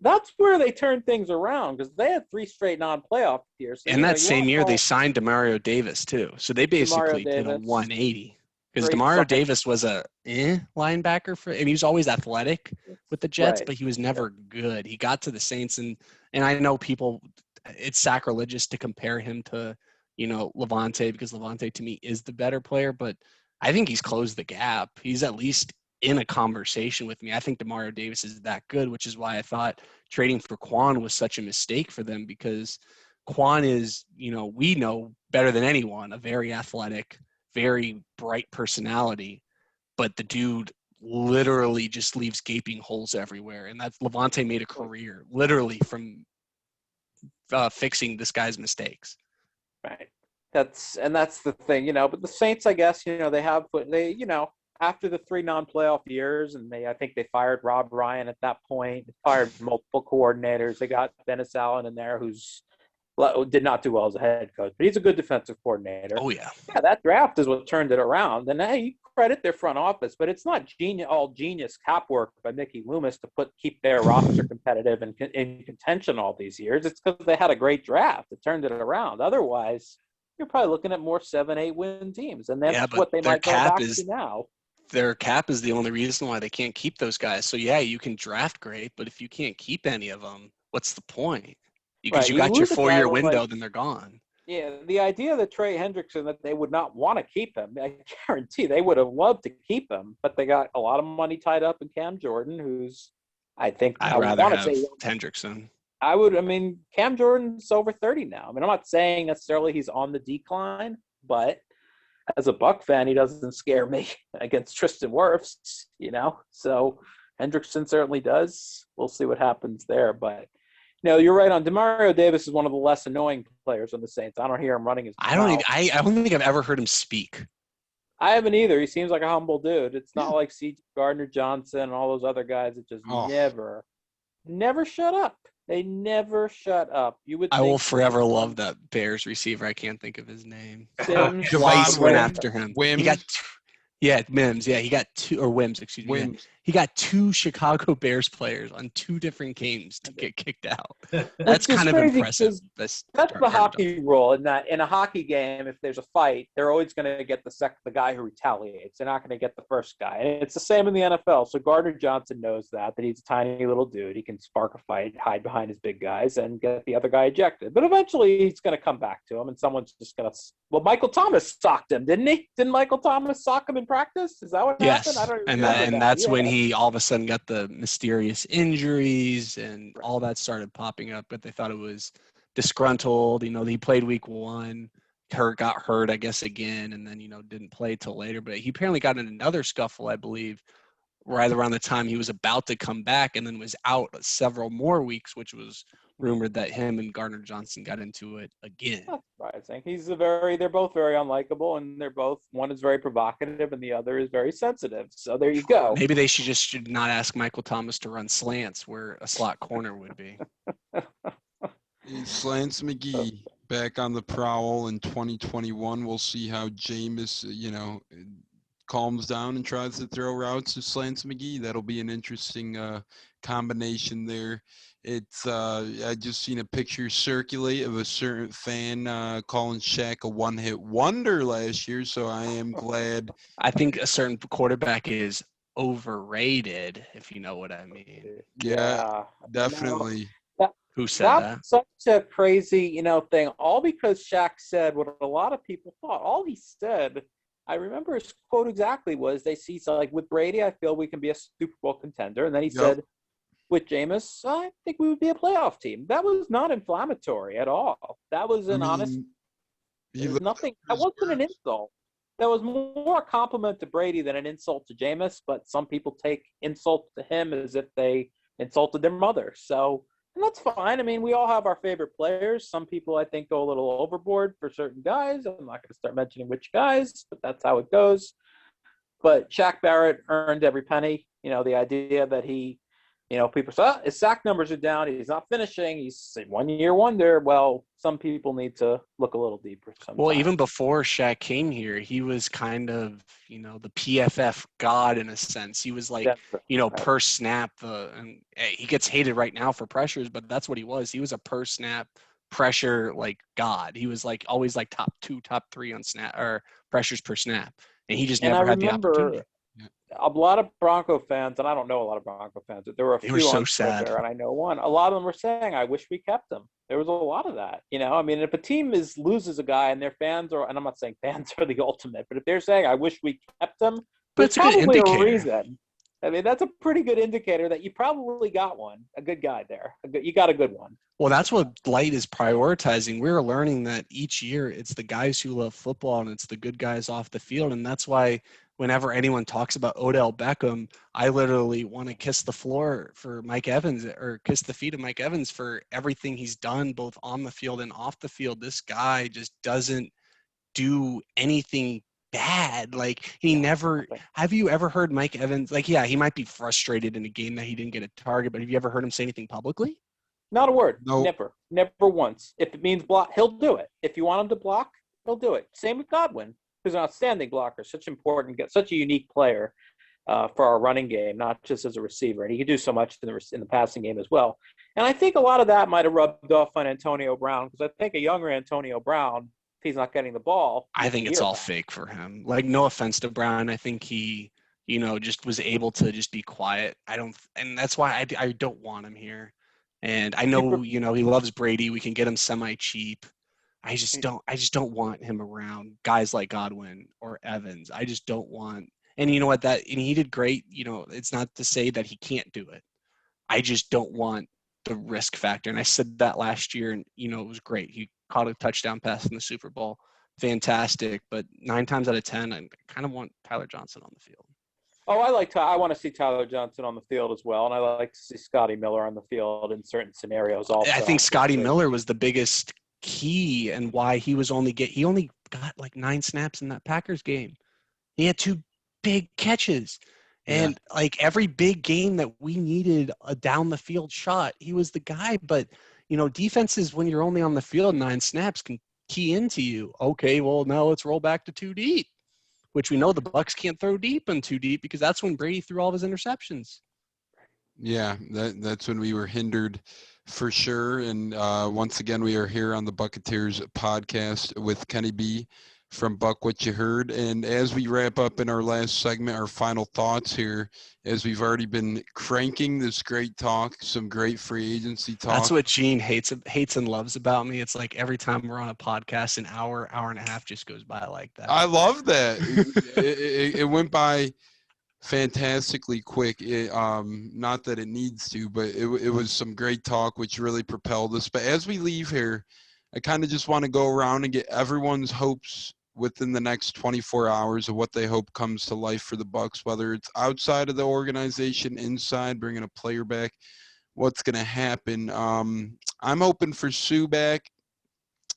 That's where they turned things around because they had 3 straight non-playoff years. So, and that same year, they signed Demario Davis too. So they basically did a 180 because Demario Davis was a linebacker and he was always athletic with the Jets, but he was never good. He got to the Saints, and I know people, it's sacrilegious to compare him to Levante because Levante to me is the better player, but I think he's closed the gap. He's at least in a conversation with me. I think Demario Davis is that good, which is why I thought trading for Quan was such a mistake for them because Quan is, we know better than anyone, a very athletic, very bright personality, but the dude literally just leaves gaping holes everywhere. And that's Levante made a career literally from fixing this guy's mistakes. Right. That's the thing, but the Saints, I guess, after the 3 non-playoff years, and I think they fired Rob Ryan at that point, fired multiple coordinators. They got Dennis Allen in there, who's did not do well as a head coach, but he's a good defensive coordinator. Oh, yeah. Yeah, that draft is what turned it around. And hey, you credit their front office, but it's not genius cap work by Mickey Loomis to keep their roster competitive and in contention all these years. It's because they had a great draft that turned it around. Otherwise, you're probably looking at more 7-8 win teams, and that's but what they their might go cap back is to now. their cap is the only reason why they can't keep those guys. So yeah, you can draft great, but if you can't keep any of them, what's the point? Because Right, you you got your lose a guy 4-year like- window, then they're gone. Yeah, the idea that Trey Hendrickson, that they would not want to keep him, I guarantee they would have loved to keep him, but they got a lot of money tied up in Cam Jordan, who's, I I'd rather want to have say, Hendrickson. Cam Jordan's over 30 now. I mean, I'm not saying necessarily he's on the decline, but as a Buck fan, he doesn't scare me against Tristan Wirfs, So Hendrickson certainly does. We'll see what happens there, but you're right on. Demario Davis is one of the less annoying players on the Saints. I don't hear him running his mouth. I don't think I've ever heard him speak. I haven't either. He seems like a humble dude. It's not like C.J. Gardner-Johnson and all those other guys that just never shut up. They never shut up. I will forever love that Bears receiver. I can't think of his name. Sims, Twice went Wims. after him. Wims. He got Mims. Yeah, he got two, or Wims, excuse me. Wims. He got 2 Chicago Bears players on 2 different games to get kicked out. That's kind of crazy, impressive. 'cause That's the hockey rule. In a hockey game, if there's a fight, they're always going to get the guy who retaliates. They're not going to get the first guy. And it's the same in the NFL. So Gardner Johnson knows that he's a tiny little dude. He can spark a fight, hide behind his big guys, and get the other guy ejected. But eventually, he's going to come back to him, and someone's just going to. Well, Michael Thomas socked him, didn't he? Didn't Michael Thomas sock him in practice? Is that what happened? Yes, I don't and remember that's when he all of a sudden got the mysterious injuries and all that started popping up. But they thought it was disgruntled. He played week 1, got hurt, I guess, again, and then didn't play till later. But he apparently got in another scuffle, I believe, right around the time he was about to come back, and then was out several more weeks, which was rumored that him and Gardner Johnson got into it again. That's surprising. They're both very unlikable, and one is very provocative and the other is very sensitive. So there you go. Maybe they should not ask Michael Thomas to run slants where a slot corner would be. Slants McGee back on the prowl in 2021. We'll see how Jameis, calms down and tries to throw routes to Slants McGee. That'll be an interesting combination there. It's I just seen a picture circulate of a certain fan calling Shaq a one-hit wonder last year, so I am glad. I think a certain quarterback is overrated, if you know what I mean. Yeah, definitely. Who said that? That's such a crazy, thing. All because Shaq said what a lot of people thought. All he said, I remember his quote exactly was, like, with Brady, I feel we can be a Super Bowl contender. And then he said, with Jameis, I think we would be a playoff team. That was not inflammatory at all. That was an honest. Nothing. That wasn't an insult. That was more a compliment to Brady than an insult to Jameis. But some people take insults to him as if they insulted their mother. So, and that's fine. I mean, we all have our favorite players. Some people, I think, go a little overboard for certain guys. I'm not going to start mentioning which guys, but that's how it goes. But Shaq Barrett earned every penny. The idea that he. People say, his sack numbers are down. He's not finishing. He's a one-year wonder. Well, some people need to look a little deeper sometimes. Well, even before Shaq came here, he was kind of, the PFF god in a sense. He was like, per snap. And he gets hated right now for pressures, but that's what he was. He was a per snap pressure like god. He was like always like top 2, top 3 on snap or pressures per snap, and he just never had the opportunity. A lot of Bronco fans, and I don't know a lot of Bronco fans, but there were a few so on sad. Twitter, and I know one. A lot of them were saying, "I wish we kept him." There was a lot of that. I mean, if a team loses a guy and their fans are, and I'm not saying fans are the ultimate, but if they're saying, "I wish we kept him," but it's probably a reason. I mean, that's a pretty good indicator that you probably got a good guy there. You got a good one. Well, that's what Light is prioritizing. We're learning that each year it's the guys who love football and it's the good guys off the field, and that's why. Whenever anyone talks about Odell Beckham, I literally want to kiss the floor for Mike Evans or kiss the feet of Mike Evans for everything he's done both on the field and off the field. This guy just doesn't do anything bad. Like he never – have you ever heard Mike Evans – like, yeah, he might be frustrated in a game that he didn't get a target, but have you ever heard him say anything publicly? Not a word. No. Never once. If it means block, he'll do it. If you want him to block, he'll do it. Same with Godwin. Who's an outstanding blocker, such a unique player for our running game, not just as a receiver. And he can do so much in the passing game as well. And I think a lot of that might have rubbed off on Antonio Brown because I think a younger Antonio Brown if he's not getting the ball. I think it's all that. fake for him. Like, no offense to Brown. I think he, just was able to just be quiet. And that's why I don't want him here. And I know, he loves Brady. We can get him semi-cheap. I just don't want him around guys like Godwin or Evans. I just don't want, and you know what, and he did great. It's not to say that he can't do it. I just don't want the risk factor. And I said that last year, and, it was great. He caught a touchdown pass in the Super Bowl. Fantastic. But 9 times out of 10, I kind of want Tyler Johnson on the field. Oh, I want to see Tyler Johnson on the field as well. And I like to see Scotty Miller on the field in certain scenarios also. I think Scotty Miller was the biggest key and why he only got like 9 snaps in that Packers game. He had 2 big catches. And like every big game that we needed a down the field shot, he was the guy. But, defenses, when you're only on the field 9 snaps, can key into you. Okay, well, now let's roll back to 2 deep, which we know the Bucs can't throw deep and 2 deep because that's when Brady threw all of his interceptions. Yeah, that's when we were hindered for sure. And once again, we are here on the Buccateers podcast with Kenny B from BucWhatYaHeard. And as we wrap up in our last segment, our final thoughts here, as we've already been cranking this great talk, some great free agency talk. That's what Gene hates and loves about me. It's like every time we're on a podcast, an hour and a half just goes by like that. I love that. it went by fantastically quick. Not that it needs to, but it was some great talk, which really propelled us. But as we leave here, I kind of just want to go around and get everyone's hopes within the next 24 hours of what they hope comes to life for the Bucs, whether it's outside of the organization, inside, bringing a player back, what's going to happen. I'm hoping for Sue back.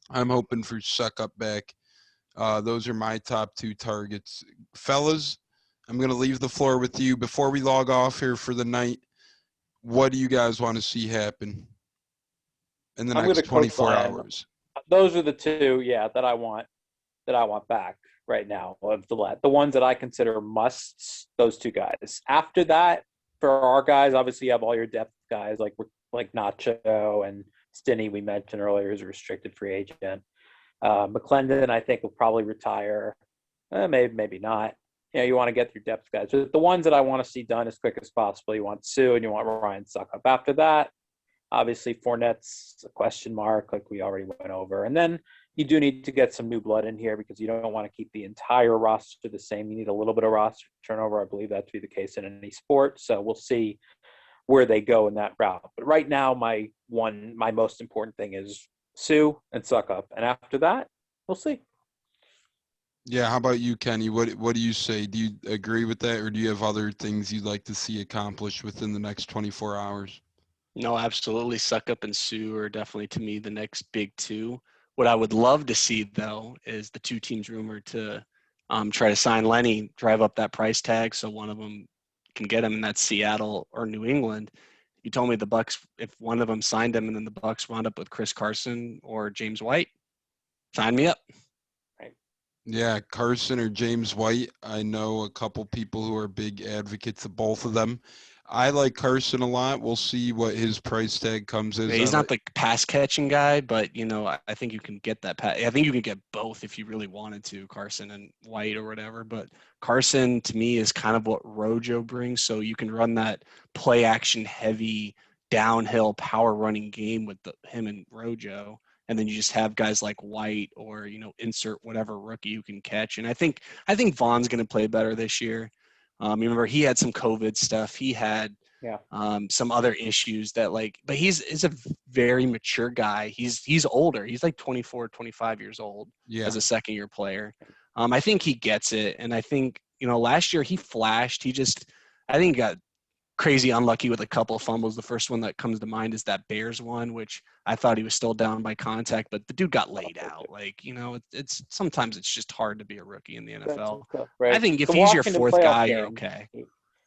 I'm hoping for Suckup back. Those are my top 2 targets. Fellas, I'm going to leave the floor with you. Before we log off here for the night, what do you guys want to see happen in the next 24 hours? Those are the 2, that I want back right now of the ones that I consider musts, those 2 guys. After that, for our guys, obviously you have all your depth guys like Nacho and Stinney we mentioned earlier is a restricted free agent. McClendon, I think, will probably retire. Maybe not. You want to get your depth guys. But the ones that I want to see done as quick as possible, you want Sue and you want Ryan Suckup. After that, obviously Fournette's a question mark, like we already went over. And then you do need to get some new blood in here because you don't want to keep the entire roster the same. You need a little bit of roster turnover. I believe that to be the case in any sport. So we'll see where they go in that route. But right now, my most important thing is Sue and Suckup. And after that, we'll see. Yeah, how about you, Kenny? What do you say? Do you agree with that, or do you have other things you'd like to see accomplished within the next 24 hours? No, absolutely. Suckup and Sue are definitely, to me, the next big 2. What I would love to see, though, is the 2 teams rumored to try to sign Lenny, drive up that price tag so one of them can get him, and that's Seattle or New England. You told me the Bucs, if one of them signed him and then the Bucs wound up with Chris Carson or James White, sign me up. Yeah, Carson or James White. I know a couple people who are big advocates of both of them. I like Carson a lot. We'll see what his price tag comes as. He's not the pass catching guy, but I think you can get that. I think you can get both if you really wanted to, Carson and White or whatever. But Carson to me is kind of what Rojo brings. So you can run that play action heavy downhill power running game with him and Rojo. And then you just have guys like White or, insert whatever rookie you can catch. And I think Vaughn's going to play better this year. Remember, he had some COVID stuff. He had some other issues that but he's a very mature guy. He's older. He's like 24, 25 years old as a second-year player. I think he gets it. And I think, last year he flashed. I think he got crazy unlucky with a couple of fumbles. The first one that comes to mind is that Bears one, which I thought he was still down by contact, but the dude got laid out. It's sometimes it's just hard to be a rookie in the NFL. Right? I think if he's your 4th guy, you're okay.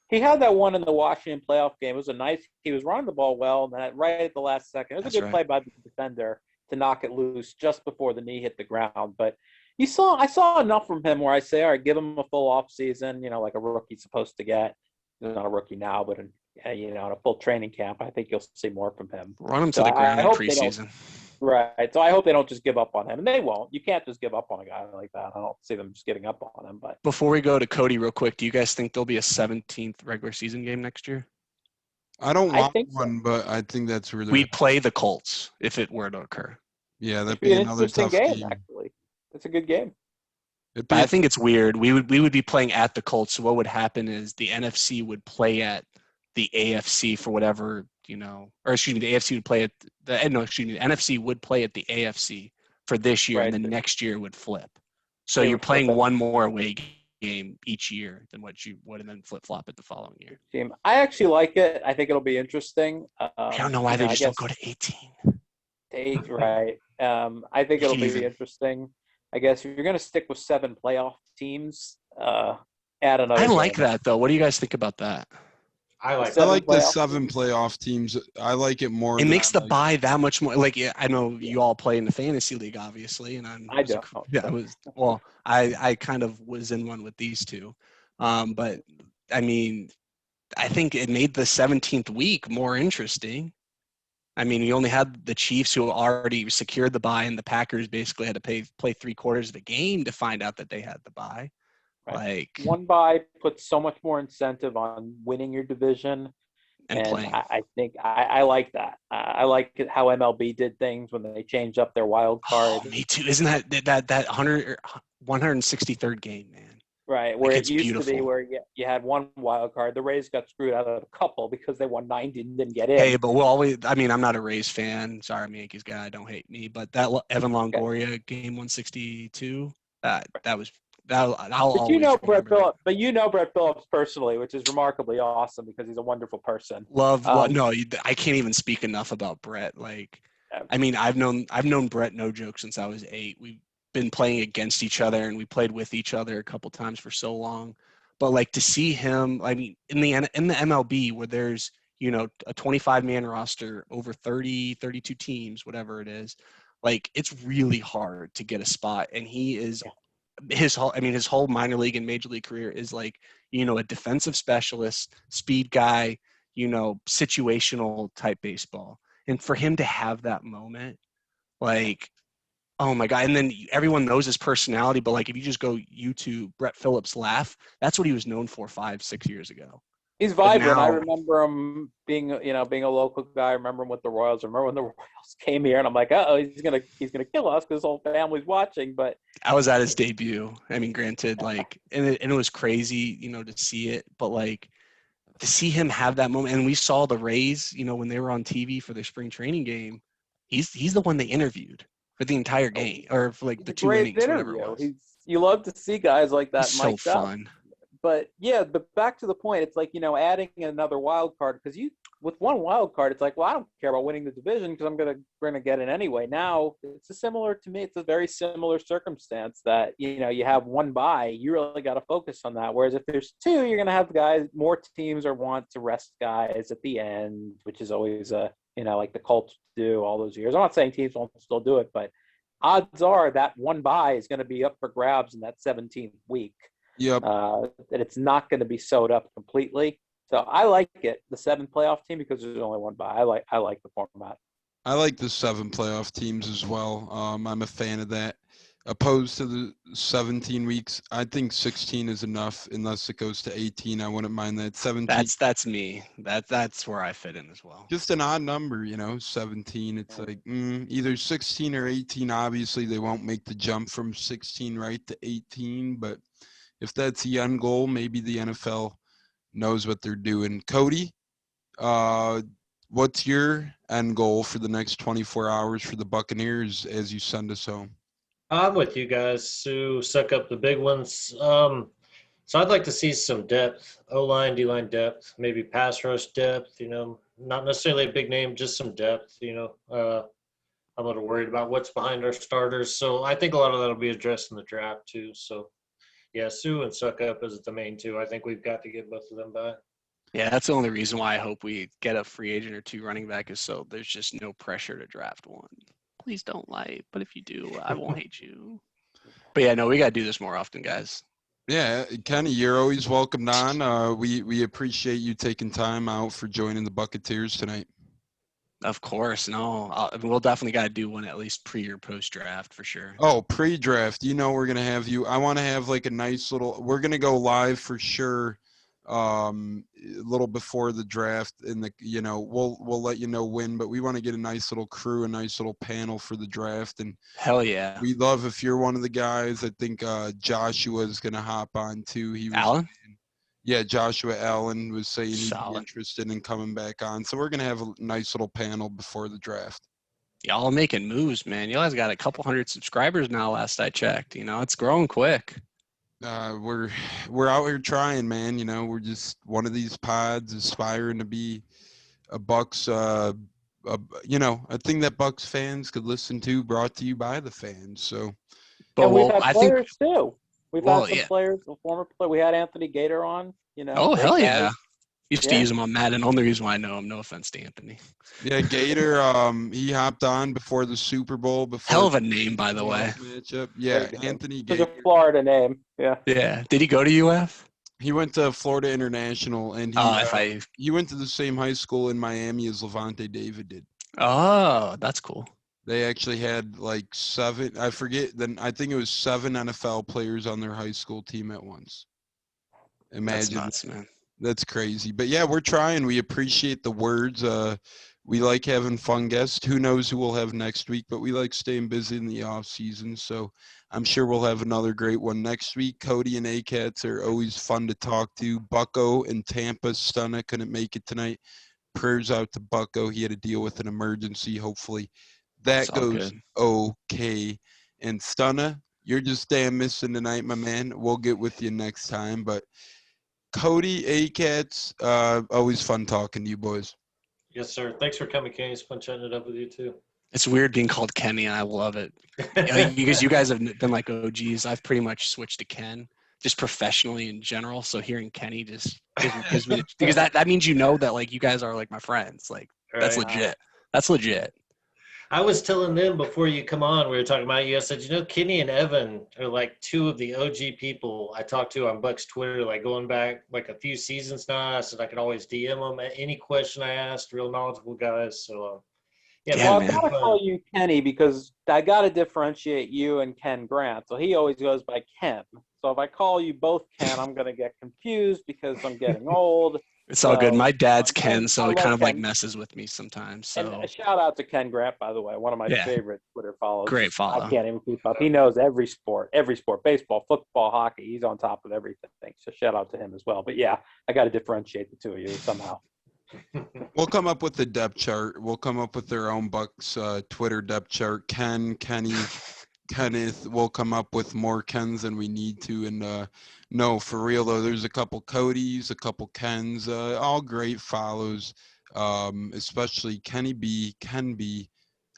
He had that one in the Washington playoff game. It was he was running the ball well, and then right at the last second, it was a good play by the defender to knock it loose just before the knee hit the ground. But I saw enough from him where I say, all right, give him a full off season, like a rookie's supposed to get. He's not a rookie now, but in a full training camp, I think you'll see more from him. Run him to the ground in preseason. Right. So I hope they don't just give up on him, and they won't. You can't just give up on a guy like that. I don't see them just giving up on him. But Before we go to Cody real quick, do you guys think there'll be a 17th regular season game next year? I don't I want think so. one, but I think that's really. We'd play the Colts if it were to occur. Yeah, that'd It'd be be an another interesting tough game, game. actually. It's a good game. It'd But be I think it's weird. We would be playing at the Colts. So what would happen is the NFC would play at the AFC for whatever, or excuse me, the AFC would play at the NFC would play at the AFC for this year, Right. and then next year would flip. So They you're would flip playing it. one more away game each year than what you would, and then flip flop it the following year. Team. I actually like it. I think it'll be interesting. I don't know why they just don't go to 18. Right. I think You it'll can be even- interesting. I guess if you're going to stick with 7 playoff teams, add another. I like game. that though. What do you guys think about that? I like I Seven like the playoff 7 playoff teams. I like it more. It than makes I the like- bye that much more. Like, yeah, I know you all play in the fantasy league, obviously, and I don't. I kind of was in one with these two, but I mean, I think it made the 17th week more interesting. I mean, you only had the Chiefs who already secured the bye, and the Packers basically had to play 3/4 of the game to find out that they had the bye. Right. Like, One bye puts so much more incentive on winning your division. and playing. I think I like that. I like it how MLB did things when they changed up their wild card. Oh, me too. Isn't that 163rd game, man? Right, where it's it used to be beautiful. where you had one wild card. The Rays got screwed out of a couple because they won 90 and didn't get in. Hey, but we'll always. I mean, I'm not a Rays fan. Sorry, I'm a Yankees guy. Don't hate me. But that Evan Longoria game 162. That was that. I'll But always remember that. you know Brett Phillips personally, which is remarkably awesome because he's a wonderful person. No, I can't even speak enough about Brett. Like, I mean, I've known Brett, no joke, since I was 8. We've been playing against each other, and we played with each other a couple times for so long. But like to see him, I mean, in the MLB where there's a 25-man roster over 32 teams, whatever it is, like it's really hard to get a spot, and he is. His whole minor league and major league career is like, a defensive specialist, speed guy, situational type baseball. And for him to have that moment, like, oh my God. And then everyone knows his personality, but like, if you just go YouTube, Brett Phillips laugh, that's what he was known for 5-6 years ago. He's vibrant. I now- remember him being a local guy. I remember him with the Royals. I remember when the Royals came here, and I'm like, he's gonna kill us because his whole family's watching. But I was at his debut. I mean, granted, like, and it was crazy, to see it, but like to see him have that moment. And we saw the Rays, when they were on TV for their spring training game. He's the one they interviewed for the entire game, or for like he's the a 2 great innings, whatever it interview. was. You love to see guys like that It's so mic'd up. fun. But back to the point, it's like, adding another wild card, because with one wild card, it's like, well, I don't care about winning the division because we're gonna get it anyway. Now it's a very similar circumstance that you have one bye, you really got to focus on that. Whereas if there's 2, you're gonna have more teams or want to rest guys at the end, which is always like the Colts do all those years. I'm not saying teams won't still do it, but odds are that one bye is going to be up for grabs in that 17th week. Yep. That it's not going to be sewed up completely. So I like it, the 7 playoff team, because there's only one bye. I like the format. I like the 7 playoff teams as well. I'm a fan of that. Opposed to the 17 weeks, I think 16 is enough. Unless it goes to 18, I wouldn't mind that. 17. That's me. That's where I fit in as well. Just an odd number, 17. It's like either 16 or 18. Obviously, they won't make the jump from 16 right to 18. But if that's the end goal, maybe the NFL knows what they're doing. Cody, what's your end goal for the next 24 hours for the Buccaneers as you send us home? I'm with you guys to suck up the big ones. So I'd like to see some depth, O-line, D-line depth, maybe pass rush depth, not necessarily a big name, just some depth, I'm a little worried about what's behind our starters. So I think a lot of that will be addressed in the draft too. So yeah, Sue and suck up is the main 2. I think we've got to get both of them back. Yeah, that's the only reason why I hope we get a free agent or 2 running back, is so there's just no pressure to draft one. Please don't lie, but if you do, I won't hate you. But yeah, no, we got to do this more often, guys. Yeah, Kenny, you're always welcomed on. We appreciate you taking time out for joining the Buccateers tonight. Of course, no. We'll definitely got to do one at least pre or post draft for sure. Oh, pre-draft. We're going to have you. I want to have like a nice little – we're going to go live for sure a little before the draft. And, we'll let you know when. But we want to get a nice little crew, a nice little panel for the draft. And hell yeah. we love if you're one of the guys. I think Joshua is going to hop on too. He was Allen? Yeah, Joshua Allen was saying he'd be Solid. interested in coming back on. So we're going to have a nice little panel before the draft. Y'all making moves, man. You guys got a couple hundred subscribers now last I checked. It's growing quick. We're out here trying, man. We're just one of these pods aspiring to be a Bucks, a thing that Bucks fans could listen to, brought to you by the fans. So, but we've had players too. We've had some players, a former player. We had Anthony Gator on. Oh hell yeah! Used to use him on Madden. Only reason why I know him. No offense to Anthony. Yeah, Gator. He hopped on before the Super Bowl. Hell of a name, by the way. Matchup. Yeah, Anthony Gator. It's a Florida name. Yeah. Yeah. Did he go to UF? He went to Florida International, and he went to the same high school in Miami as Levante David did. Oh, that's cool. They actually had like seven. I forget. Then I think it was 7 NFL players on their high school team at once. Imagine. That's nuts, man. That's crazy. But yeah, we're trying. We appreciate the words. We like having fun guests. Who knows who we'll have next week, but we like staying busy in the off season. So I'm sure we'll have another great one next week. Cody and A Katz are always fun to talk to. Bucko in Tampa, Stunna couldn't make it tonight. Prayers out to Bucko. He had to deal with an emergency. Hopefully that goes good. Okay. And Stunna, you're just damn missing tonight, my man. We'll get with you next time. But Cody, A Katz, always fun talking to you boys. Yes, sir. Thanks for coming, Kenny. It's fun chatting it up with you too. It's weird being called Kenny, and I love it. Because you guys have been like OGs. I've pretty much switched to Ken, just professionally in general. So hearing Kenny just gives me because that means that like you guys are like my friends. Like that's legit. That's legit. I was telling them before you come on, we were talking about you. I said, Kenny and Evan are like two of the OG people I talked to on Buck's Twitter, like going back like a few seasons now. I said I could always DM them any question I asked. Real knowledgeable guys. So, well, I gotta call you Kenny because I gotta differentiate you and Ken Grant. So he always goes by Ken. So if I call you both Ken, I'm gonna get confused because I'm getting old. It's all good. My dad's Ken, so it kind of like messes with me sometimes. So and a shout out to Ken Grant, by the way, one of my favorite Twitter follows. Great follow. I can't even keep up. He knows every sport, baseball, football, hockey. He's on top of everything. So shout out to him as well. But yeah, I got to differentiate the two of you somehow. We'll come up with the depth chart. We'll come up with their own Bucks Twitter depth chart. Ken, Kenny, Kenneth. We'll come up with more Kens than we need to. And no, for real though, there's a couple Codys, a couple Kens, all great follows. Especially Kenny B, Ken B,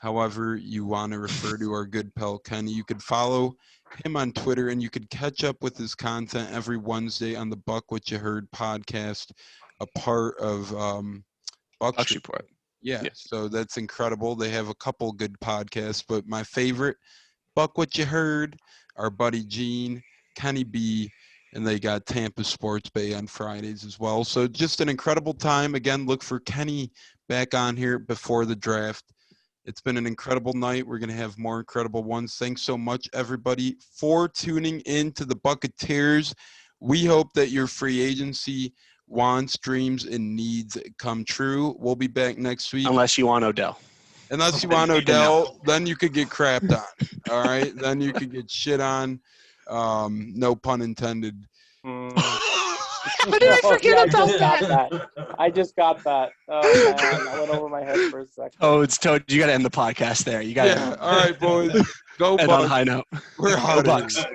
however you want to refer to our good pal Kenny. You could follow him on Twitter, and you could catch up with his content every Wednesday on the BucWhatYaHeard podcast, a part of Bucks Report. Yeah, so that's incredible. They have a couple good podcasts, but my favorite, BucWhatYaHeard, our buddy Gene, Kenny B, and they got Tampa Sports Bay on Fridays as well. So just an incredible time. Again, look for Kenny back on here before the draft. It's been an incredible night. We're going to have more incredible ones. Thanks so much, everybody, for tuning in to the Buccateers. We hope that your free agency wants, dreams, and needs come true. We'll be back next week. Unless you want Odell. Unless you want Odell, then you could get crapped on. All right? Then you could get shit on. No pun intended. How did I forget about that? I just got that. Oh, man. I went over my head for a second. Oh, it's Toad. You got to end the podcast there. You got All right, boys. Go Bucks. Bucks. On a high note. We're Go hot. Bucks.